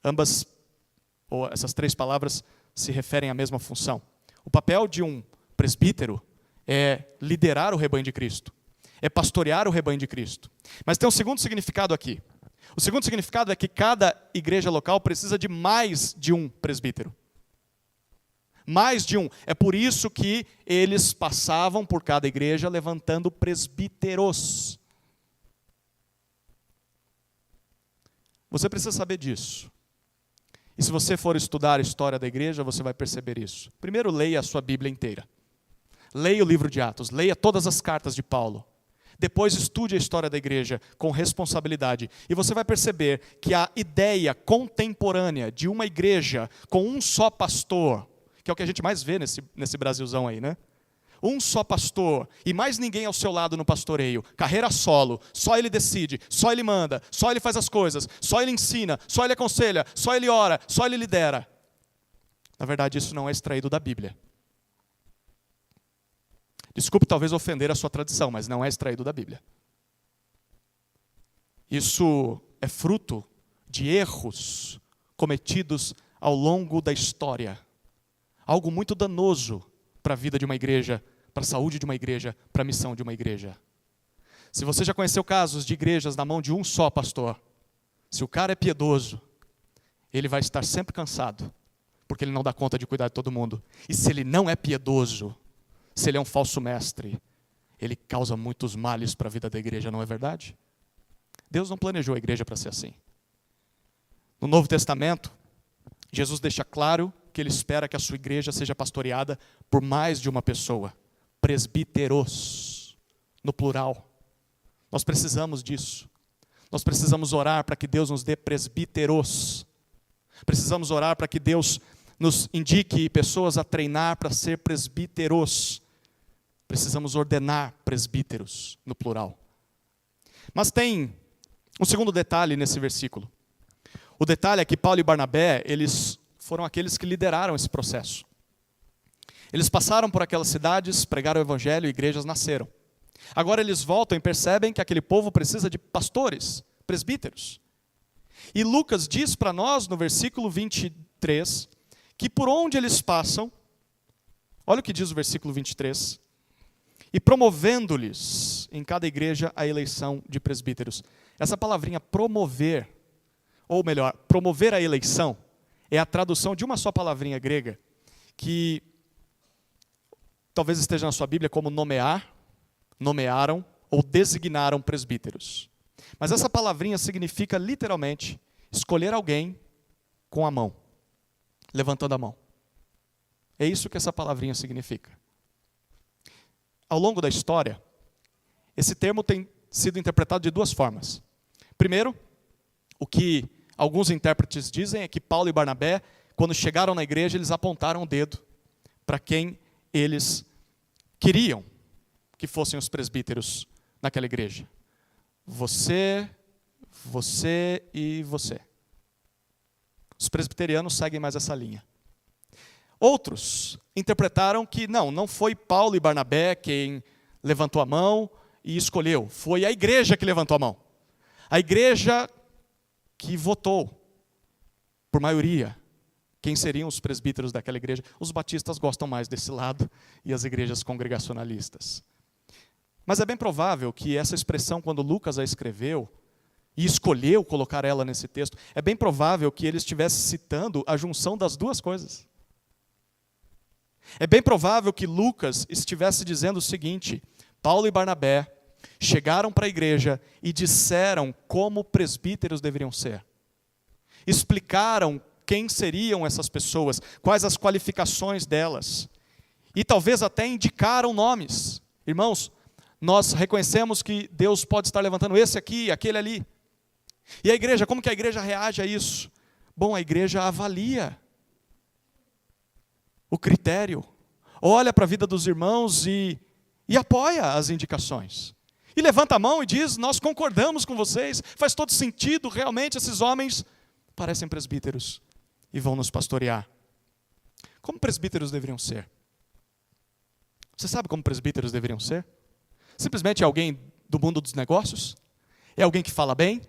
S1: Ambas, ou essas 3 palavras, se referem à mesma função. O papel de um presbítero é liderar o rebanho de Cristo, é pastorear o rebanho de Cristo. Mas tem um segundo significado aqui. O segundo significado é que cada igreja local precisa de mais de um presbítero. Mais de um. É por isso que eles passavam por cada igreja levantando presbíteros. Você precisa saber disso. E se você for estudar a história da igreja, você vai perceber isso. Primeiro, leia a sua Bíblia inteira. Leia o livro de Atos, leia todas as cartas de Paulo. Depois estude a história da igreja com responsabilidade. E você vai perceber que a ideia contemporânea de uma igreja com um só pastor, que é o que a gente mais vê nesse Brasilzão aí, né? Um só pastor e mais ninguém ao seu lado no pastoreio. Carreira solo, só ele decide, só ele manda, só ele faz as coisas, só ele ensina, só ele aconselha, só ele ora, só ele lidera. Na verdade, isso não é extraído da Bíblia. Desculpe talvez ofender a sua tradição, mas não é extraído da Bíblia. Isso é fruto de erros cometidos ao longo da história. Algo muito danoso para a vida de uma igreja, para a saúde de uma igreja, para a missão de uma igreja. Se você já conheceu casos de igrejas na mão de um só pastor, se o cara é piedoso, ele vai estar sempre cansado, porque ele não dá conta de cuidar de todo mundo. E se ele não é piedoso, se ele é um falso mestre, ele causa muitos males para a vida da igreja, não é verdade? Deus não planejou a igreja para ser assim. No Novo Testamento, Jesus deixa claro que ele espera que a sua igreja seja pastoreada por mais de uma pessoa. Presbíteros, no plural. Nós precisamos disso. Nós precisamos orar para que Deus nos dê presbíteros. Precisamos orar para que Deus nos indique pessoas a treinar para ser presbíteros. Precisamos ordenar presbíteros, no plural. Mas tem um segundo detalhe nesse versículo. O detalhe é que Paulo e Barnabé, eles foram aqueles que lideraram esse processo. Eles passaram por aquelas cidades, pregaram o evangelho e igrejas nasceram. Agora eles voltam e percebem que aquele povo precisa de pastores, presbíteros. E Lucas diz para nós, no versículo 23, que por onde eles passam, olha o que diz o versículo 23, e promovendo-lhes em cada igreja a eleição de presbíteros. Essa palavrinha promover, ou melhor, promover a eleição, é a tradução de uma só palavrinha grega, que talvez esteja na sua Bíblia como nomear, nomearam ou designaram presbíteros. Mas essa palavrinha significa literalmente escolher alguém com a mão, levantando a mão. É isso que essa palavrinha significa. Ao longo da história, esse termo tem sido interpretado de duas formas. Primeiro, o que alguns intérpretes dizem é que Paulo e Barnabé, quando chegaram na igreja, eles apontaram o dedo para quem eles queriam que fossem os presbíteros naquela igreja. Você, você e você. Os presbiterianos seguem mais essa linha. Outros interpretaram que não foi Paulo e Barnabé quem levantou a mão e escolheu. Foi a igreja que levantou a mão. A igreja que votou, por maioria, quem seriam os presbíteros daquela igreja. Os batistas gostam mais desse lado e as igrejas congregacionalistas. Mas é bem provável que essa expressão, quando Lucas a escreveu, e escolheu colocar ela nesse texto, é bem provável que ele estivesse citando a junção das duas coisas. É bem provável que Lucas estivesse dizendo o seguinte: Paulo e Barnabé chegaram para a igreja e disseram como presbíteros deveriam ser. Explicaram quem seriam essas pessoas, quais as qualificações delas. E talvez até indicaram nomes. Irmãos, nós reconhecemos que Deus pode estar levantando esse aqui, aquele ali. E a igreja, como que a igreja reage a isso? Bom, a igreja avalia o critério, olha para a vida dos irmãos e apoia as indicações. E levanta a mão e diz: nós concordamos com vocês, faz todo sentido, realmente esses homens parecem presbíteros e vão nos pastorear. Como presbíteros deveriam ser? Você sabe como presbíteros deveriam ser? Simplesmente é alguém do mundo dos negócios? É alguém que fala bem?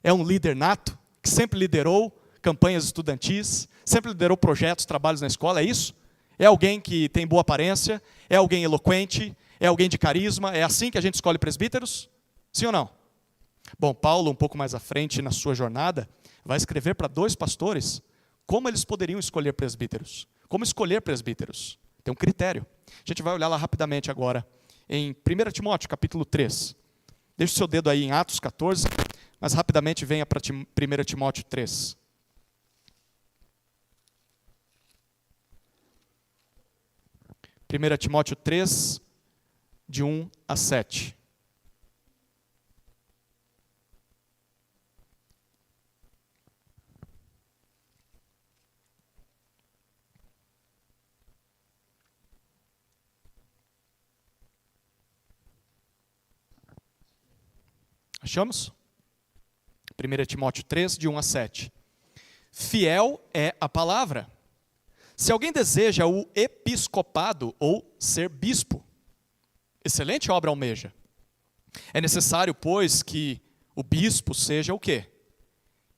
S1: É um líder nato, que sempre liderou campanhas estudantis, sempre liderou projetos, trabalhos na escola, é isso? É alguém que tem boa aparência? É alguém eloquente? É alguém de carisma? É assim que a gente escolhe presbíteros? Sim ou não? Bom, Paulo, um pouco mais à frente na sua jornada, vai escrever para 2 pastores como eles poderiam escolher presbíteros. Como escolher presbíteros? Tem um critério. A gente vai olhar lá rapidamente agora, em 1 Timóteo, capítulo 3. Deixe o seu dedo aí em Atos 14, mas rapidamente venha para 1 Timóteo 3. Timóteo 3, de 1 a 7. Achamos? 1 Timóteo 3, de 1 a 7. Fiel é a palavra. Se alguém deseja o episcopado ou ser bispo, excelente obra almeja. É necessário, pois, que o bispo seja o quê?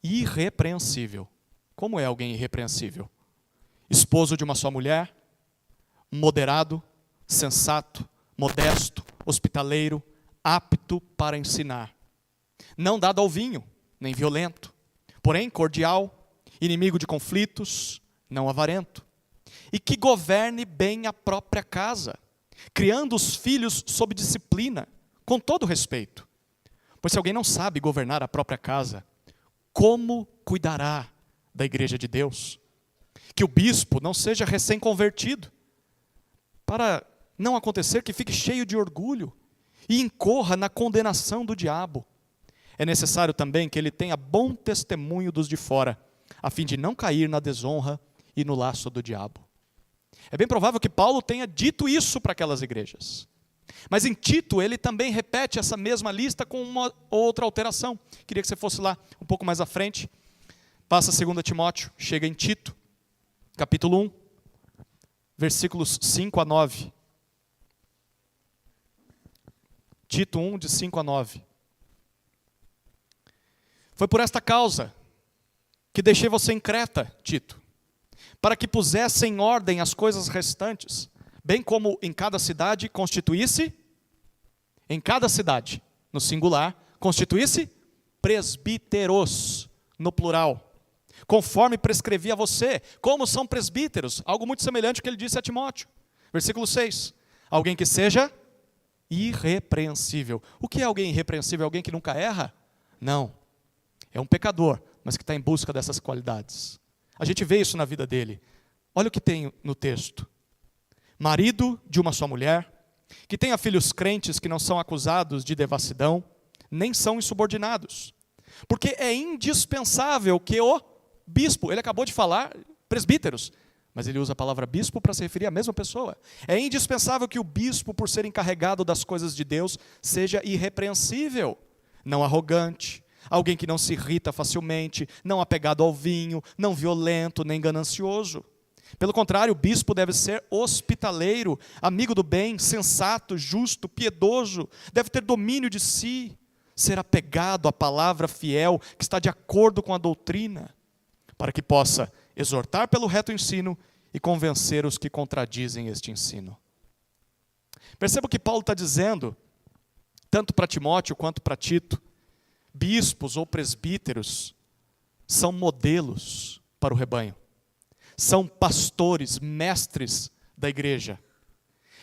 S1: Irrepreensível. Como é alguém irrepreensível? Esposo de uma só mulher, moderado, sensato, modesto, hospitaleiro, apto para ensinar. Não dado ao vinho, nem violento, porém cordial, inimigo de conflitos, não avarento, e que governe bem a própria casa, criando os filhos sob disciplina, com todo respeito. Pois se alguém não sabe governar a própria casa, como cuidará da igreja de Deus. Que o bispo não seja recém-convertido, para não acontecer que fique cheio de orgulho e incorra na condenação do diabo. É necessário também que ele tenha bom testemunho dos de fora, a fim de não cair na desonra e no laço do diabo. É bem provável que Paulo tenha dito isso para aquelas igrejas. Mas em Tito ele também repete essa mesma lista com uma outra alteração. Queria que você fosse lá um pouco mais à frente. Passa 2 Timóteo, chega em Tito, capítulo 1, versículos 5 a 9. Tito 1, de 5 a 9. Foi por esta causa que deixei você em Creta, Tito, para que pusesse em ordem as coisas restantes, bem como em cada cidade constituísse, em cada cidade, no singular, constituísse presbíteros, no plural, conforme prescrevi a você, como são presbíteros, algo muito semelhante ao que ele disse a Timóteo. Versículo 6, alguém que seja irrepreensível. O que é alguém irrepreensível? Alguém que nunca erra? Não, é um pecador, mas que está em busca dessas qualidades. A gente vê isso na vida dele. Olha o que tem no texto. Marido de uma só mulher, que tenha filhos crentes que não são acusados de devassidão, nem são insubordinados. Porque é indispensável que o bispo, ele acabou de falar presbíteros, mas ele usa a palavra bispo para se referir à mesma pessoa. É indispensável que o bispo, por ser encarregado das coisas de Deus, seja irrepreensível, não arrogante, alguém que não se irrita facilmente, não apegado ao vinho, não violento, nem ganancioso. Pelo contrário, o bispo deve ser hospitaleiro, amigo do bem, sensato, justo, piedoso, deve ter domínio de si, ser apegado à palavra fiel, que está de acordo com a doutrina, para que possa exortar pelo reto ensino e convencer os que contradizem este ensino. Perceba o que Paulo está dizendo, tanto para Timóteo quanto para Tito. Bispos ou presbíteros são modelos para o rebanho. São pastores, mestres da igreja.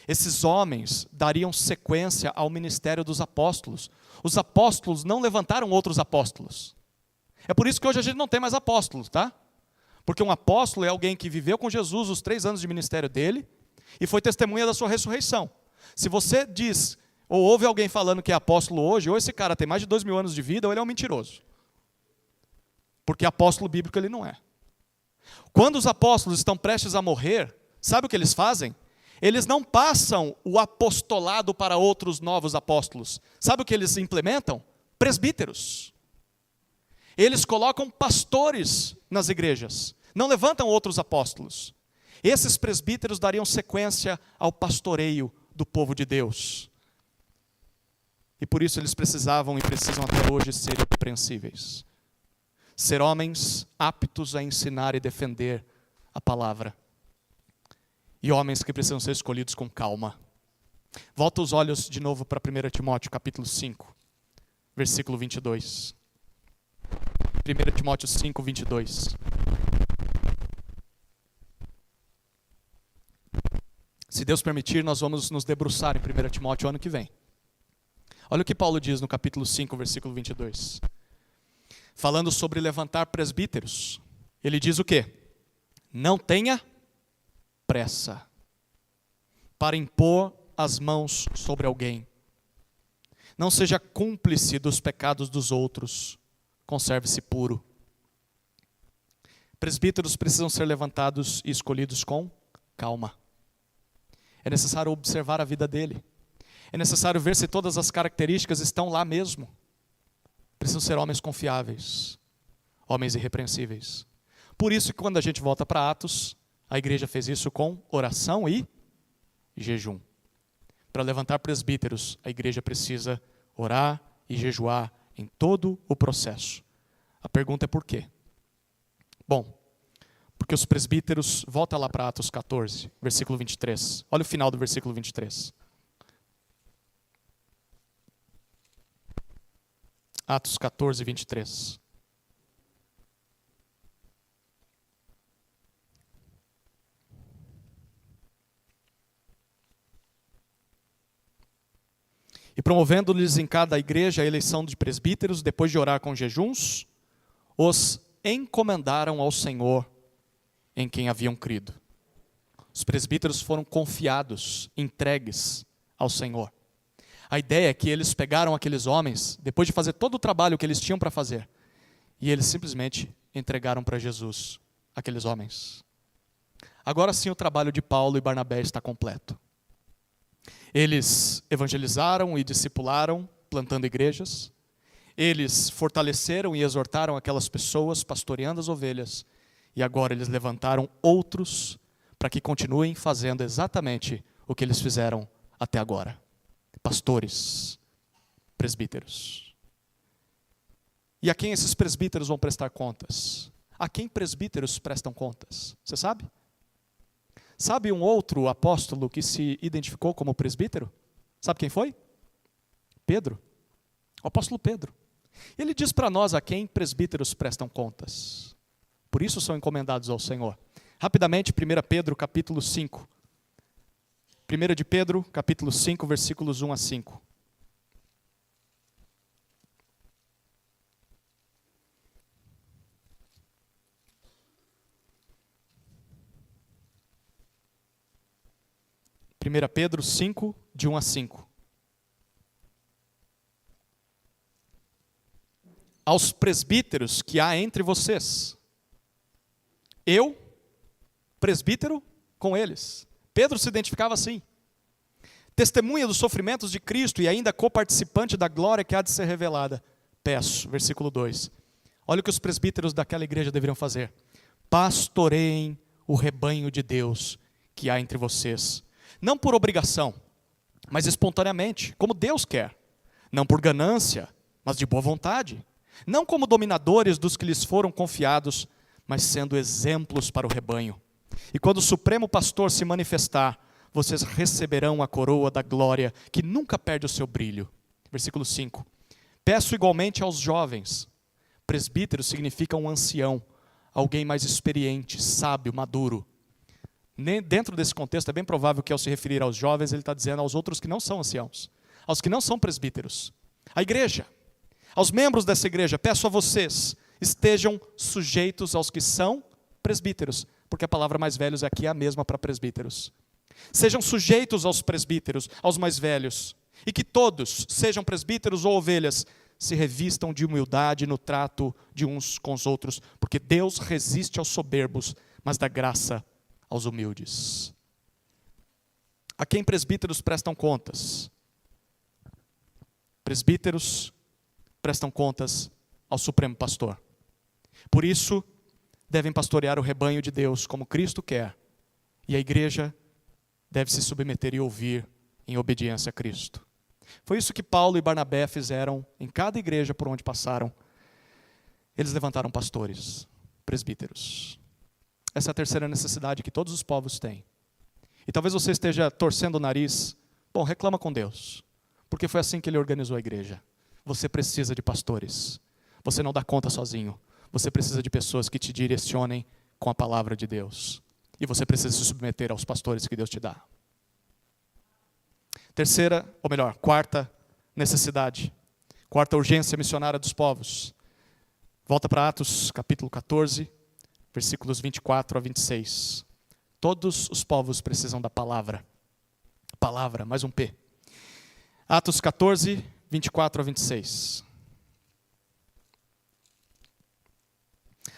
S1: Esses homens dariam sequência ao ministério dos apóstolos. Os apóstolos não levantaram outros apóstolos. É por isso que hoje a gente não tem mais apóstolos, tá? Porque um apóstolo é alguém que viveu com Jesus os 3 anos de ministério dele e foi testemunha da sua ressurreição. Se você diz, ou ouve alguém falando que é apóstolo hoje, ou esse cara tem mais de 2.000 anos de vida, ou ele é um mentiroso. Porque apóstolo bíblico ele não é. Quando os apóstolos estão prestes a morrer, sabe o que eles fazem? Eles não passam o apostolado para outros novos apóstolos. Sabe o que eles implementam? Presbíteros. Eles colocam pastores nas igrejas, não levantam outros apóstolos. Esses presbíteros dariam sequência ao pastoreio do povo de Deus. E por isso eles precisavam e precisam até hoje ser irrepreensíveis. Ser homens aptos a ensinar e defender a palavra. E homens que precisam ser escolhidos com calma. Volta os olhos de novo para 1 Timóteo capítulo 5, versículo 22. 1 Timóteo 5, 22. Se Deus permitir, nós vamos nos debruçar em 1 Timóteo ano que vem. Olha o que Paulo diz no capítulo 5, versículo 22. Falando sobre levantar presbíteros. Ele diz o quê? Não tenha pressa para impor as mãos sobre alguém. Não seja cúmplice dos pecados dos outros. Conserve-se puro. Presbíteros precisam ser levantados e escolhidos com calma. É necessário observar a vida dele. É necessário ver se todas as características estão lá mesmo. Precisam ser homens confiáveis, homens irrepreensíveis. Por isso que quando a gente volta para Atos, a igreja fez isso com oração e jejum. Para levantar presbíteros, a igreja precisa orar e jejuar em todo o processo. A pergunta é por quê? Bom, porque os presbíteros, volta lá para Atos 14, versículo 23. Olha o final do versículo 23. Atos 14, 23. E promovendo-lhes em cada igreja a eleição de presbíteros, depois de orar com jejuns, os encomendaram ao Senhor em quem haviam crido. Os presbíteros foram confiados, entregues ao Senhor. A ideia é que eles pegaram aqueles homens, depois de fazer todo o trabalho que eles tinham para fazer, e eles simplesmente entregaram para Jesus aqueles homens. Agora sim o trabalho de Paulo e Barnabé está completo. Eles evangelizaram e discipularam, plantando igrejas. Eles fortaleceram e exortaram aquelas pessoas, pastoreando as ovelhas. E agora eles levantaram outros para que continuem fazendo exatamente o que eles fizeram até agora. Pastores, presbíteros. E a quem esses presbíteros vão prestar contas? A quem presbíteros prestam contas? Você sabe? Sabe um outro apóstolo que se identificou como presbítero? Sabe quem foi? Pedro. O apóstolo Pedro. Ele diz para nós a quem presbíteros prestam contas. Por isso são encomendados ao Senhor. Rapidamente, 1 Pedro capítulo 5. 1 de Pedro capítulo 5, versículos 1 a 5. Primeira Pedro 5, de 1 a 5. Aos presbíteros que há entre vocês, eu, presbítero, com eles. Pedro se identificava assim. Testemunha dos sofrimentos de Cristo e ainda coparticipante da glória que há de ser revelada. Peço, versículo 2. Olha o que os presbíteros daquela igreja deveriam fazer. Pastoreiem o rebanho de Deus que há entre vocês. Não por obrigação, mas espontaneamente, como Deus quer. Não por ganância, mas de boa vontade. Não como dominadores dos que lhes foram confiados, mas sendo exemplos para o rebanho. E quando o Supremo Pastor se manifestar, vocês receberão a coroa da glória, que nunca perde o seu brilho. Versículo 5. Peço igualmente aos jovens. Presbítero significa um ancião, alguém mais experiente, sábio, maduro. Dentro desse contexto, é bem provável que ao se referir aos jovens, ele está dizendo aos outros que não são anciãos, aos que não são presbíteros. A igreja, aos membros dessa igreja, peço a vocês, estejam sujeitos aos que são presbíteros, porque a palavra mais velhos aqui é a mesma para presbíteros. Sejam sujeitos aos presbíteros, aos mais velhos, e que todos, sejam presbíteros ou ovelhas, se revistam de humildade no trato de uns com os outros, porque Deus resiste aos soberbos, mas dá graça aos humildes. A quem presbíteros prestam contas? Presbíteros prestam contas ao Supremo Pastor. Por isso, devem pastorear o rebanho de Deus como Cristo quer. E a igreja deve se submeter e ouvir em obediência a Cristo. Foi isso que Paulo e Barnabé fizeram em cada igreja por onde passaram. Eles levantaram pastores, presbíteros. Essa é a terceira necessidade que todos os povos têm. E talvez você esteja torcendo o nariz. Bom, reclama com Deus, porque foi assim que Ele organizou a igreja. Você precisa de pastores. Você não dá conta sozinho. Você precisa de pessoas que te direcionem com a palavra de Deus. E você precisa se submeter aos pastores que Deus te dá. Terceira, ou melhor, quarta necessidade. Quarta urgência missionária dos povos. Volta para Atos, capítulo 14, versículos 24 a 26. Todos os povos precisam da palavra. Palavra, mais um P. Atos 14, 24 a 26.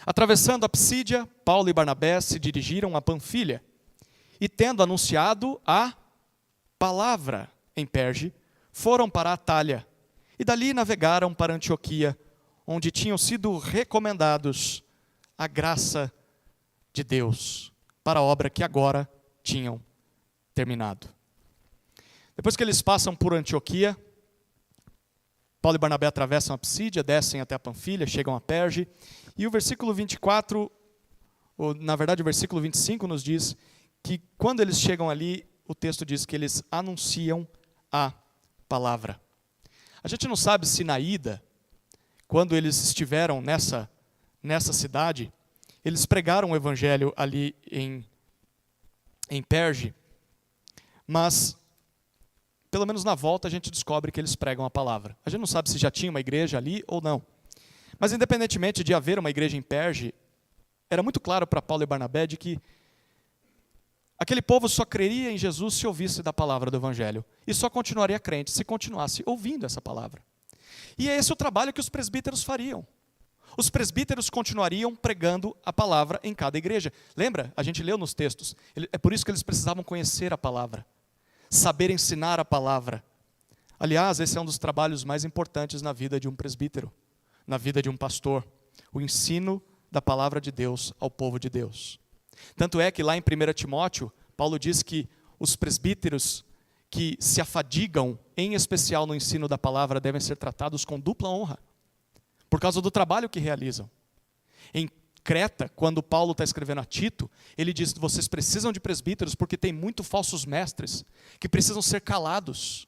S1: Atravessando a Psídia, Paulo e Barnabé se dirigiram a Panfilha, e tendo anunciado a palavra em Perge, foram para Atália, e dali navegaram para Antioquia, onde tinham sido recomendados a graça de Deus para a obra que agora tinham terminado. Depois que eles passam por Antioquia, Paulo e Barnabé atravessam a Psídia, descem até a Panfilha, chegam a Perge, e o versículo 24, ou na verdade o versículo 25 nos diz que quando eles chegam ali, o texto diz que eles anunciam a palavra. A gente não sabe se na ida, quando eles estiveram nessa cidade, eles pregaram o evangelho ali em Perge, mas pelo menos na volta a gente descobre que eles pregam a palavra. A gente não sabe se já tinha uma igreja ali ou não. Mas independentemente de haver uma igreja em Perge, era muito claro para Paulo e Barnabé de que aquele povo só creria em Jesus se ouvisse da palavra do Evangelho. E só continuaria crente se continuasse ouvindo essa palavra. E é esse o trabalho que os presbíteros fariam. Os presbíteros continuariam pregando a palavra em cada igreja. Lembra? A gente leu nos textos. É por isso que eles precisavam conhecer a palavra. Saber ensinar a palavra. Aliás, esse é um dos trabalhos mais importantes na vida de um presbítero. Na vida de um pastor. O ensino da palavra de Deus ao povo de Deus. Tanto é que lá em 1 Timóteo, Paulo diz que os presbíteros que se afadigam, em especial no ensino da palavra, devem ser tratados com dupla honra, por causa do trabalho que realizam. Em Creta, quando Paulo está escrevendo a Tito, ele diz que vocês precisam de presbíteros porque tem muitos falsos mestres que precisam ser calados.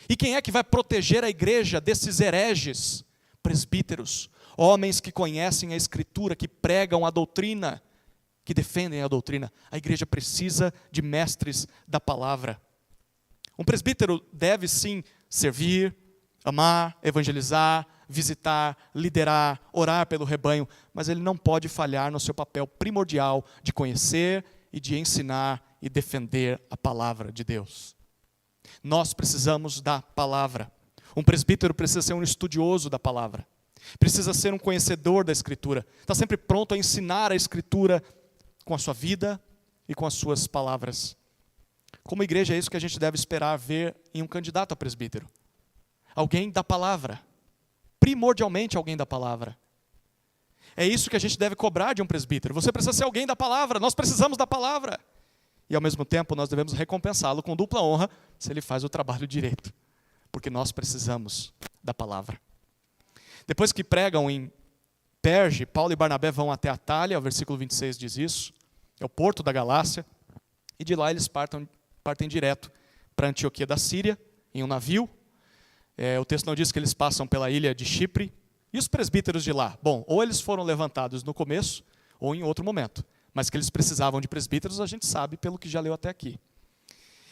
S1: E quem é que vai proteger a igreja desses hereges? Presbíteros, homens que conhecem a Escritura, que pregam a doutrina, que defendem a doutrina. A igreja precisa de mestres da palavra. Um presbítero deve sim servir, amar, evangelizar, visitar, liderar, orar pelo rebanho, mas ele não pode falhar no seu papel primordial de conhecer e de ensinar e defender a palavra de Deus. Nós precisamos da palavra. Um presbítero precisa ser um estudioso da palavra. Precisa ser um conhecedor da Escritura. Está sempre pronto a ensinar a Escritura com a sua vida e com as suas palavras. Como igreja, é isso que a gente deve esperar ver em um candidato a presbítero. Alguém da palavra. Primordialmente alguém da palavra. É isso que a gente deve cobrar de um presbítero. Você precisa ser alguém da palavra. Nós precisamos da palavra. E ao mesmo tempo nós devemos recompensá-lo com dupla honra se ele faz o trabalho direito. Porque nós precisamos da palavra. Depois que pregam em Perge, Paulo e Barnabé vão até Atália, o versículo 26 diz isso, é o porto da Galácia, e de lá eles partem direto para Antioquia da Síria, em um navio. O texto não diz que eles passam pela ilha de Chipre. E os presbíteros de lá? Bom, ou eles foram levantados no começo, ou em outro momento. Mas que eles precisavam de presbíteros, a gente sabe pelo que já leu até aqui.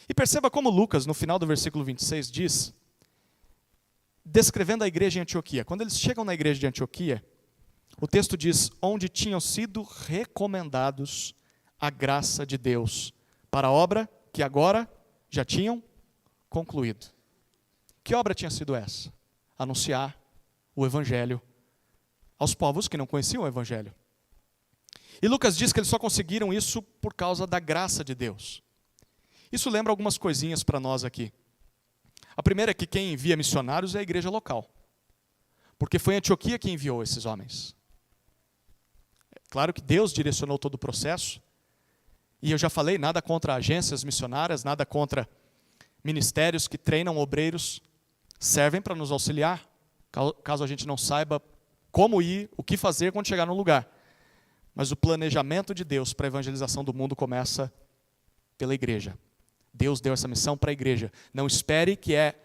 S1: E perceba como Lucas, no final do versículo 26, diz, descrevendo a igreja em Antioquia. Quando eles chegam na igreja de Antioquia, o texto diz, onde tinham sido recomendados a graça de Deus para a obra que agora já tinham concluído. Que obra tinha sido essa? Anunciar o Evangelho aos povos que não conheciam o Evangelho. E Lucas diz que eles só conseguiram isso por causa da graça de Deus. Isso lembra algumas coisinhas para nós aqui. A primeira é que quem envia missionários é a igreja local. Porque foi Antioquia que enviou esses homens. Claro que Deus direcionou todo o processo. E eu já falei, nada contra agências missionárias, nada contra ministérios que treinam obreiros, servem para nos auxiliar, caso a gente não saiba como ir, o que fazer quando chegar no lugar. Mas o planejamento de Deus para a evangelização do mundo começa pela igreja. Deus deu essa missão para a igreja. Não espere que é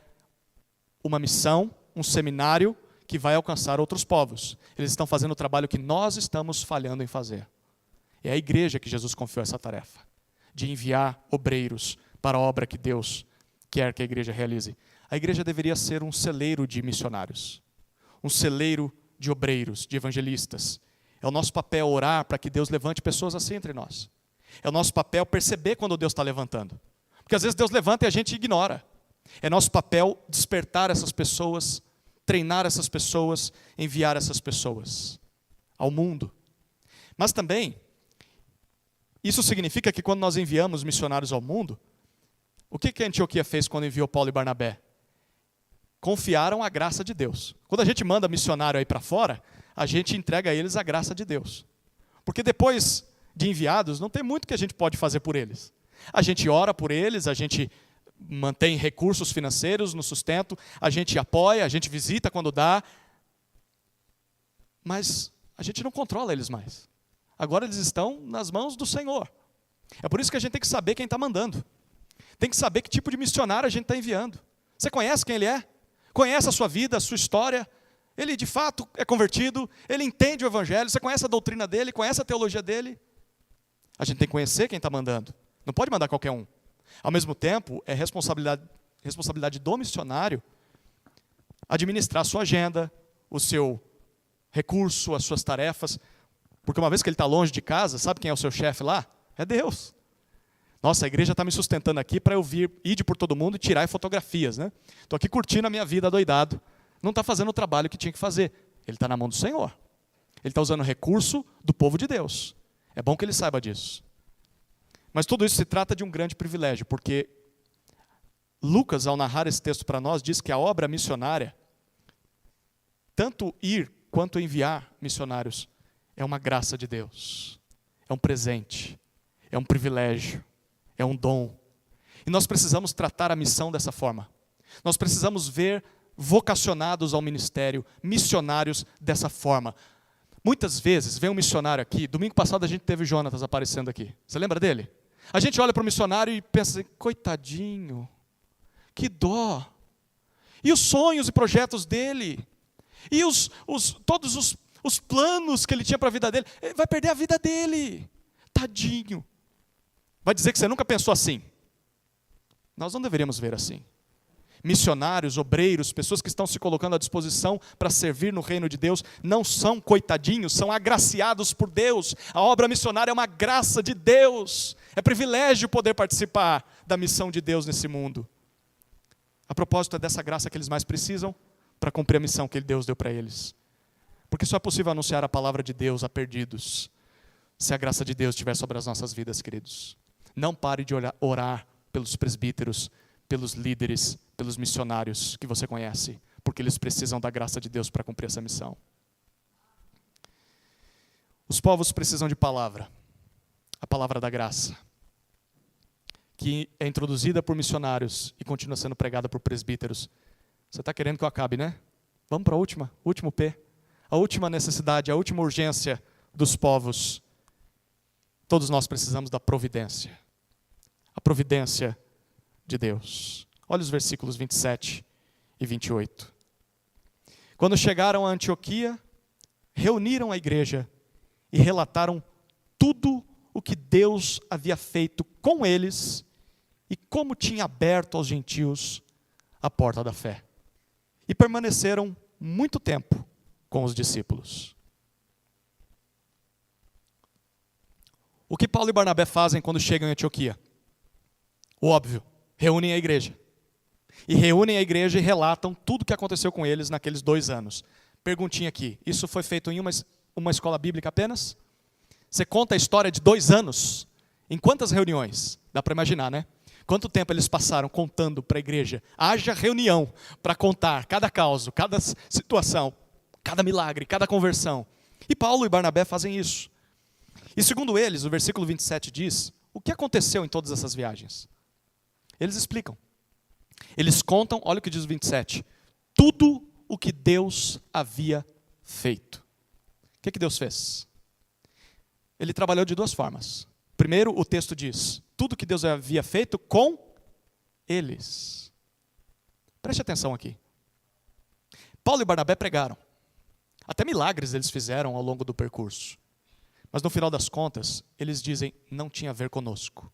S1: uma missão, um seminário que vai alcançar outros povos. Eles estão fazendo o trabalho que nós estamos falhando em fazer. É a igreja que Jesus confiou essa tarefa, de enviar obreiros para a obra que Deus quer que a igreja realize. A igreja deveria ser um celeiro de missionários, um celeiro de obreiros, de evangelistas. É o nosso papel orar para que Deus levante pessoas assim entre nós. É o nosso papel perceber quando Deus está levantando. Porque às vezes Deus levanta e a gente ignora. É nosso papel despertar essas pessoas, treinar essas pessoas, enviar essas pessoas ao mundo. Mas também, isso significa que quando nós enviamos missionários ao mundo, o que a Antioquia fez quando enviou Paulo e Barnabé? Confiaram a graça de Deus. Quando a gente manda missionário aí para fora, a gente entrega a eles a graça de Deus. Porque depois de enviados, não tem muito que a gente pode fazer por eles. A gente ora por eles, a gente mantém recursos financeiros no sustento, a gente apoia, a gente visita quando dá, mas a gente não controla eles mais. Agora eles estão nas mãos do Senhor. É por isso que a gente tem que saber quem está mandando. Tem que saber que tipo de missionário a gente está enviando. Você conhece quem ele é? Conhece a sua vida, a sua história? Ele de fato é convertido? Ele entende o Evangelho? Você conhece a doutrina dele? Conhece a teologia dele? A gente tem que conhecer quem está mandando. Não pode mandar qualquer um. Ao mesmo tempo, é responsabilidade do missionário administrar a sua agenda, o seu recurso, as suas tarefas. Porque uma vez que ele está longe de casa, sabe quem é o seu chefe lá? É Deus. Nossa, a igreja está me sustentando aqui para eu ir por todo mundo e tirar fotografias, né? Estou aqui curtindo a minha vida doidado. Não está fazendo o trabalho que tinha que fazer. Ele está na mão do Senhor. Ele está usando o recurso do povo de Deus. É bom que ele saiba disso. Mas tudo isso se trata de um grande privilégio, porque Lucas, ao narrar esse texto para nós, diz que a obra missionária, tanto ir quanto enviar missionários, é uma graça de Deus. É um presente. É um privilégio. É um dom. E nós precisamos tratar a missão dessa forma. Nós precisamos ver vocacionados ao ministério, missionários dessa forma. Muitas vezes vem um missionário aqui. Domingo passado a gente teve o Jonatas aparecendo aqui. Você lembra dele? A gente olha para o missionário e pensa assim, coitadinho, que dó. E os sonhos e projetos dele? E todos os planos que ele tinha para a vida dele? Ele vai perder a vida dele. Tadinho. Vai dizer que você nunca pensou assim. Nós não deveríamos ver assim. Missionários, obreiros, pessoas que estão se colocando à disposição para servir no reino de Deus, não são coitadinhos, são agraciados por Deus. A obra missionária é uma graça de Deus. É privilégio poder participar da missão de Deus nesse mundo. A propósito, é dessa graça que eles mais precisam para cumprir a missão que Deus deu para eles. Porque só é possível anunciar a palavra de Deus a perdidos se a graça de Deus estiver sobre as nossas vidas, queridos. Não pare de orar pelos presbíteros, pelos líderes, pelos missionários que você conhece, porque eles precisam da graça de Deus para cumprir essa missão. Os povos precisam de palavra, a palavra da graça, que é introduzida por missionários e continua sendo pregada por presbíteros. Você está querendo que eu acabe, né? Vamos para o último P. A última necessidade, a última urgência dos povos. Todos nós precisamos da providência. A providência de Deus. Olha os versículos 27 e 28. Quando chegaram a Antioquia, reuniram a igreja e relataram tudo o que Deus havia feito com eles e como tinha aberto aos gentios a porta da fé. E permaneceram muito tempo com os discípulos. O que Paulo e Barnabé fazem quando chegam em Antioquia? O óbvio, reúnem a igreja. E reúnem a igreja e relatam tudo o que aconteceu com eles naqueles 2 anos. Perguntinha aqui, isso foi feito em uma escola bíblica apenas? Você conta a história de 2 anos? Em quantas reuniões? Dá para imaginar, né? Quanto tempo eles passaram contando para a igreja? Haja reunião para contar cada caso, cada situação, cada milagre, cada conversão. E Paulo e Barnabé fazem isso. E segundo eles, o versículo 27 diz, o que aconteceu em todas essas viagens? Eles explicam. Eles contam, olha o que diz o 27, tudo o que Deus havia feito. O que Deus fez? Ele trabalhou de 2 formas. Primeiro, o texto diz, tudo o que Deus havia feito com eles. Preste atenção aqui. Paulo e Barnabé pregaram. Até milagres eles fizeram ao longo do percurso. Mas no final das contas, eles dizem, não tinha a ver conosco.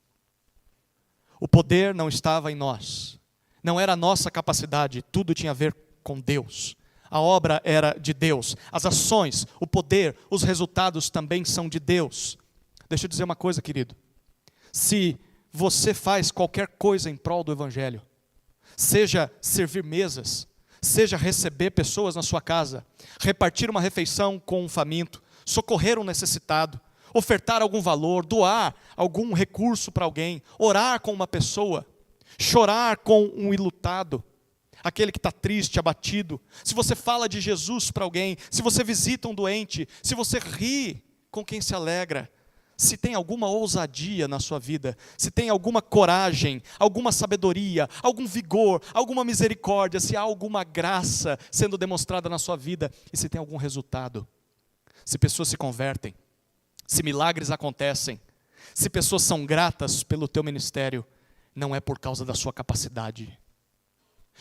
S1: O poder não estava em nós. Não era a nossa capacidade, tudo tinha a ver com Deus. A obra era de Deus. As ações, o poder, os resultados também são de Deus. Deixa eu dizer uma coisa, querido. Se você faz qualquer coisa em prol do Evangelho, seja servir mesas, seja receber pessoas na sua casa, repartir uma refeição com um faminto, socorrer um necessitado, ofertar algum valor, doar algum recurso para alguém, orar com uma pessoa, chorar com um enlutado, aquele que está triste, abatido. Se você fala de Jesus para alguém, se você visita um doente, se você ri com quem se alegra, se tem alguma ousadia na sua vida, se tem alguma coragem, alguma sabedoria, algum vigor, alguma misericórdia, se há alguma graça sendo demonstrada na sua vida e se tem algum resultado, se pessoas se convertem, se milagres acontecem, se pessoas são gratas pelo teu ministério, não é por causa da sua capacidade,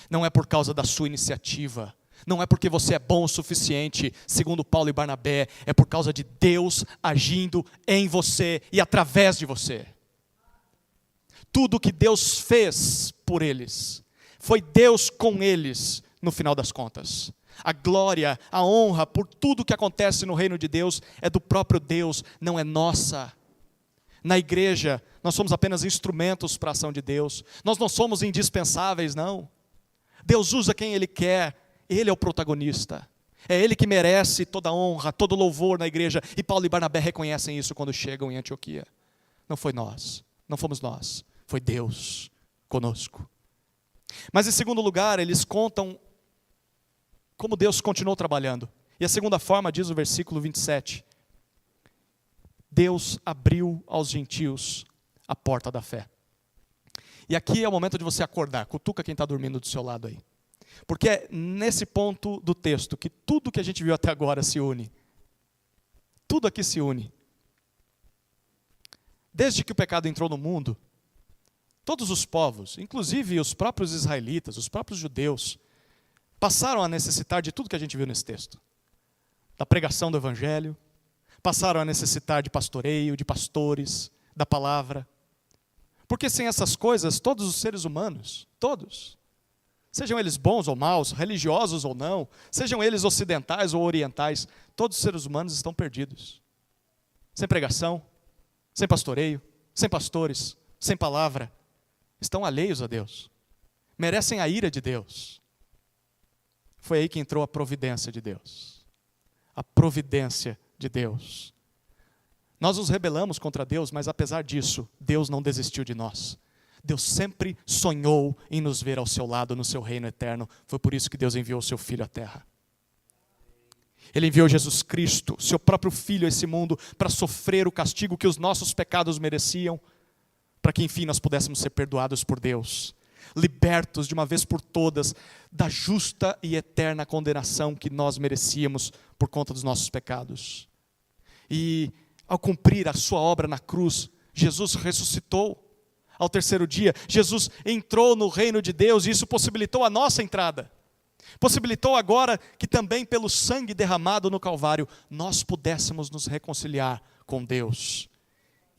S1: não é por causa da sua iniciativa, não é porque você é bom o suficiente, segundo Paulo e Barnabé, é por causa de Deus agindo em você e através de você. Tudo que Deus fez por eles, foi Deus com eles no final das contas. A glória, a honra por tudo que acontece no reino de Deus é do próprio Deus, não é nossa. Na igreja, nós somos apenas instrumentos para a ação de Deus. Nós não somos indispensáveis, não. Deus usa quem Ele quer, Ele é o protagonista. É Ele que merece toda a honra, todo o louvor na igreja. E Paulo e Barnabé reconhecem isso quando chegam em Antioquia. Não foi nós, não fomos nós, foi Deus conosco. Mas em segundo lugar, eles contam como Deus continuou trabalhando. E a segunda forma diz o versículo 27. Deus abriu aos gentios a porta da fé. E aqui é o momento de você acordar. Cutuca quem está dormindo do seu lado aí. Porque é nesse ponto do texto que tudo que a gente viu até agora se une. Tudo aqui se une. Desde que o pecado entrou no mundo, todos os povos, inclusive os próprios israelitas, os próprios judeus, passaram a necessitar de tudo que a gente viu nesse texto. Da pregação do evangelho, passaram a necessitar de pastoreio, de pastores, da palavra. Porque sem essas coisas, todos os seres humanos, todos, sejam eles bons ou maus, religiosos ou não, sejam eles ocidentais ou orientais, todos os seres humanos estão perdidos. Sem pregação, sem pastoreio, sem pastores, sem palavra, estão alheios a Deus. Merecem a ira de Deus. Foi aí que entrou a providência de Deus. A providência de Deus. Nós nos rebelamos contra Deus, mas apesar disso, Deus não desistiu de nós. Deus sempre sonhou em nos ver ao seu lado no seu reino eterno. Foi por isso que Deus enviou o seu Filho à terra. Ele enviou Jesus Cristo, seu próprio Filho a esse mundo, para sofrer o castigo que os nossos pecados mereciam, para que enfim nós pudéssemos ser perdoados por Deus, libertos de uma vez por todas da justa e eterna condenação que nós merecíamos por conta dos nossos pecados. E ao cumprir a sua obra na cruz, Jesus ressuscitou. Ao terceiro dia, Jesus entrou no reino de Deus e isso possibilitou a nossa entrada. Possibilitou agora que também pelo sangue derramado no Calvário, nós pudéssemos nos reconciliar com Deus.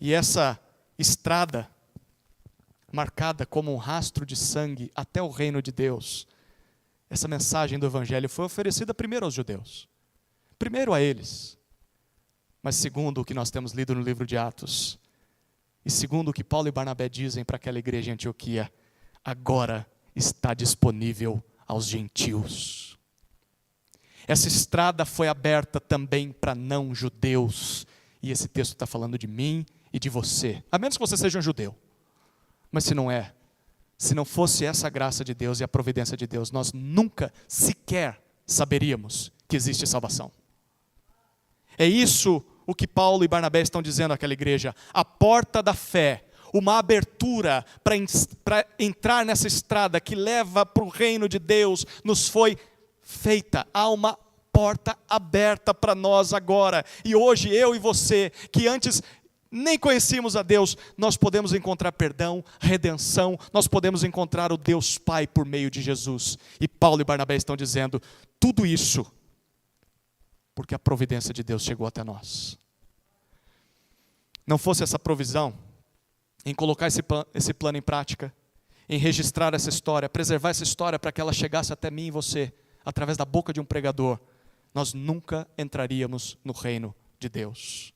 S1: E essa estrada, marcada como um rastro de sangue até o reino de Deus, essa mensagem do Evangelho foi oferecida primeiro aos judeus. Primeiro a eles. Mas segundo o que nós temos lido no livro de Atos, e segundo o que Paulo e Barnabé dizem para aquela igreja em Antioquia, agora está disponível aos gentios. Essa estrada foi aberta também para não judeus. E esse texto está falando de mim e de você. A menos que você seja um judeu. Mas se não é, se não fosse essa graça de Deus e a providência de Deus, nós nunca sequer saberíamos que existe salvação. É isso o que Paulo e Barnabé estão dizendo àquela igreja. A porta da fé, uma abertura para entrar nessa estrada que leva para o reino de Deus, nos foi feita. Há uma porta aberta para nós agora. E hoje eu e você, que antes nem conhecíamos a Deus, nós podemos encontrar perdão, redenção, nós podemos encontrar o Deus Pai por meio de Jesus. E Paulo e Barnabé estão dizendo, tudo isso porque a providência de Deus chegou até nós. Não fosse essa provisão, em colocar esse plano em prática, em registrar essa história, preservar essa história para que ela chegasse até mim e você, através da boca de um pregador, nós nunca entraríamos no reino de Deus.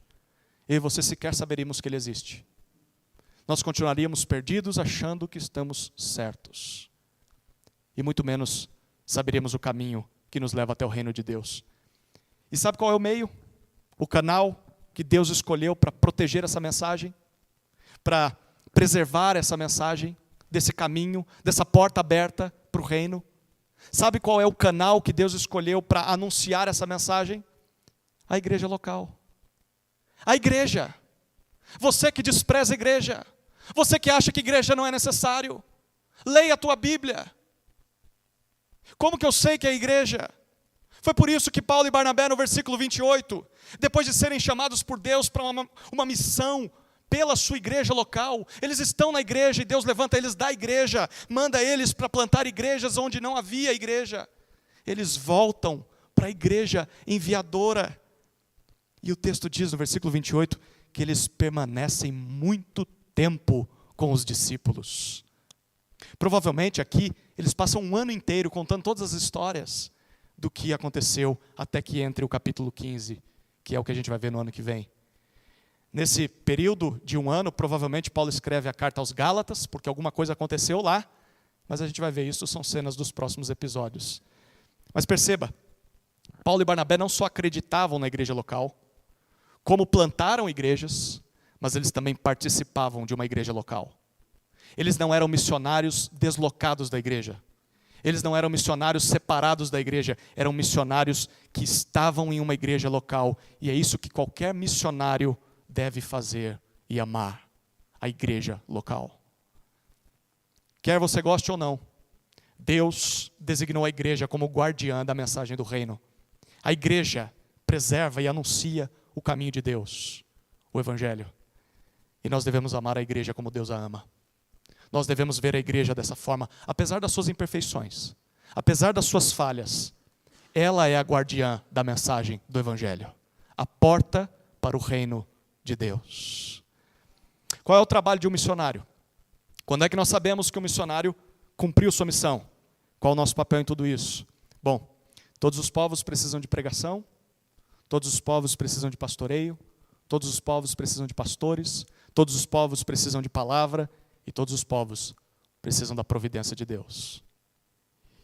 S1: Eu e você sequer saberíamos que Ele existe. Nós continuaríamos perdidos achando que estamos certos. E muito menos saberíamos o caminho que nos leva até o reino de Deus. E sabe qual é o meio? O canal que Deus escolheu para proteger essa mensagem? Para preservar essa mensagem, desse caminho, dessa porta aberta para o reino? Sabe qual é o canal que Deus escolheu para anunciar essa mensagem? A igreja local. A igreja. Você que despreza a igreja. Você que acha que igreja não é necessário. Leia a tua Bíblia. Como que eu sei que é a igreja? Foi por isso que Paulo e Barnabé, no versículo 28, depois de serem chamados por Deus para uma missão pela sua igreja local, eles estão na igreja e Deus levanta eles da igreja, manda eles para plantar igrejas onde não havia igreja. Eles voltam para a igreja enviadora. E o texto diz no versículo 28 que eles permanecem muito tempo com os discípulos. Provavelmente aqui eles passam um ano inteiro contando todas as histórias. do que aconteceu até que entre o capítulo 15, que é o que a gente vai ver no ano que vem. Nesse período de um ano, provavelmente Paulo escreve a carta aos Gálatas, porque alguma coisa aconteceu lá, mas a gente vai ver isso, são cenas dos próximos episódios. Mas perceba, Paulo e Barnabé não só acreditavam na igreja local, como plantaram igrejas, mas eles também participavam de uma igreja local. Eles não eram missionários deslocados da igreja. Eles não eram missionários separados da igreja, eram missionários que estavam em uma igreja local. E é isso que qualquer missionário deve fazer e amar, a igreja local. Quer você goste ou não, Deus designou a igreja como guardiã da mensagem do reino. A igreja preserva e anuncia o caminho de Deus, o evangelho. E nós devemos amar a igreja como Deus a ama. Nós devemos ver a igreja dessa forma, apesar das suas imperfeições, apesar das suas falhas. Ela é a guardiã da mensagem do evangelho, a porta para o reino de Deus. Qual é o trabalho de um missionário? Quando é que nós sabemos que o missionário cumpriu sua missão? Qual o nosso papel em tudo isso? Bom, todos os povos precisam de pregação, todos os povos precisam de pastoreio, todos os povos precisam de pastores, todos os povos precisam de palavra e todos os povos precisam da providência de Deus.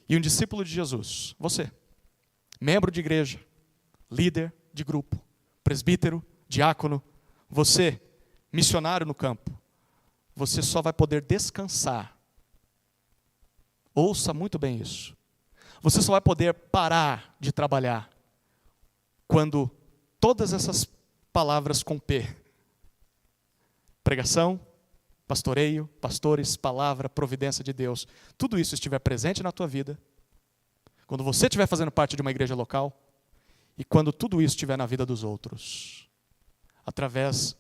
S1: E um discípulo de Jesus, você, membro de igreja, líder de grupo, presbítero, diácono, você, missionário no campo, você só vai poder descansar. Ouça muito bem isso. Você só vai poder parar de trabalhar quando todas essas palavras com P, pregação, pastoreio, pastores, palavra, providência de Deus, tudo isso estiver presente na tua vida, quando você estiver fazendo parte de uma igreja local e quando tudo isso estiver na vida dos outros, através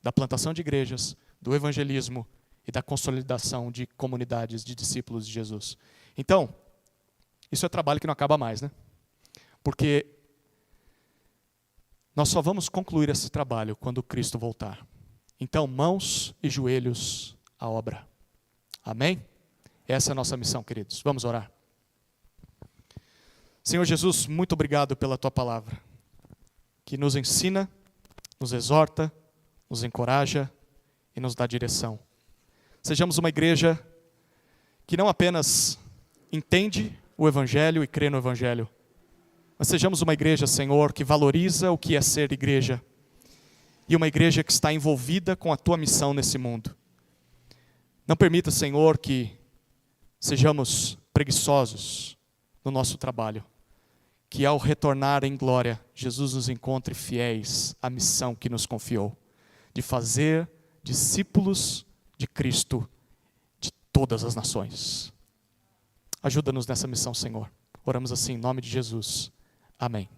S1: da plantação de igrejas, do evangelismo e da consolidação de comunidades de discípulos de Jesus. Então, isso é trabalho que não acaba mais, né? Porque nós só vamos concluir esse trabalho quando Cristo voltar. Então, mãos e joelhos à obra. Amém? Essa é a nossa missão, queridos. Vamos orar. Senhor Jesus, muito obrigado pela Tua palavra, que nos ensina, nos exorta, nos encoraja e nos dá direção. Sejamos uma igreja que não apenas entende o Evangelho e crê no Evangelho, mas sejamos uma igreja, Senhor, que valoriza o que é ser igreja, e uma igreja que está envolvida com a Tua missão nesse mundo. Não permita, Senhor, que sejamos preguiçosos no nosso trabalho, que ao retornar em glória, Jesus nos encontre fiéis à missão que nos confiou, de fazer discípulos de Cristo de todas as nações. Ajuda-nos nessa missão, Senhor. Oramos assim em nome de Jesus. Amém.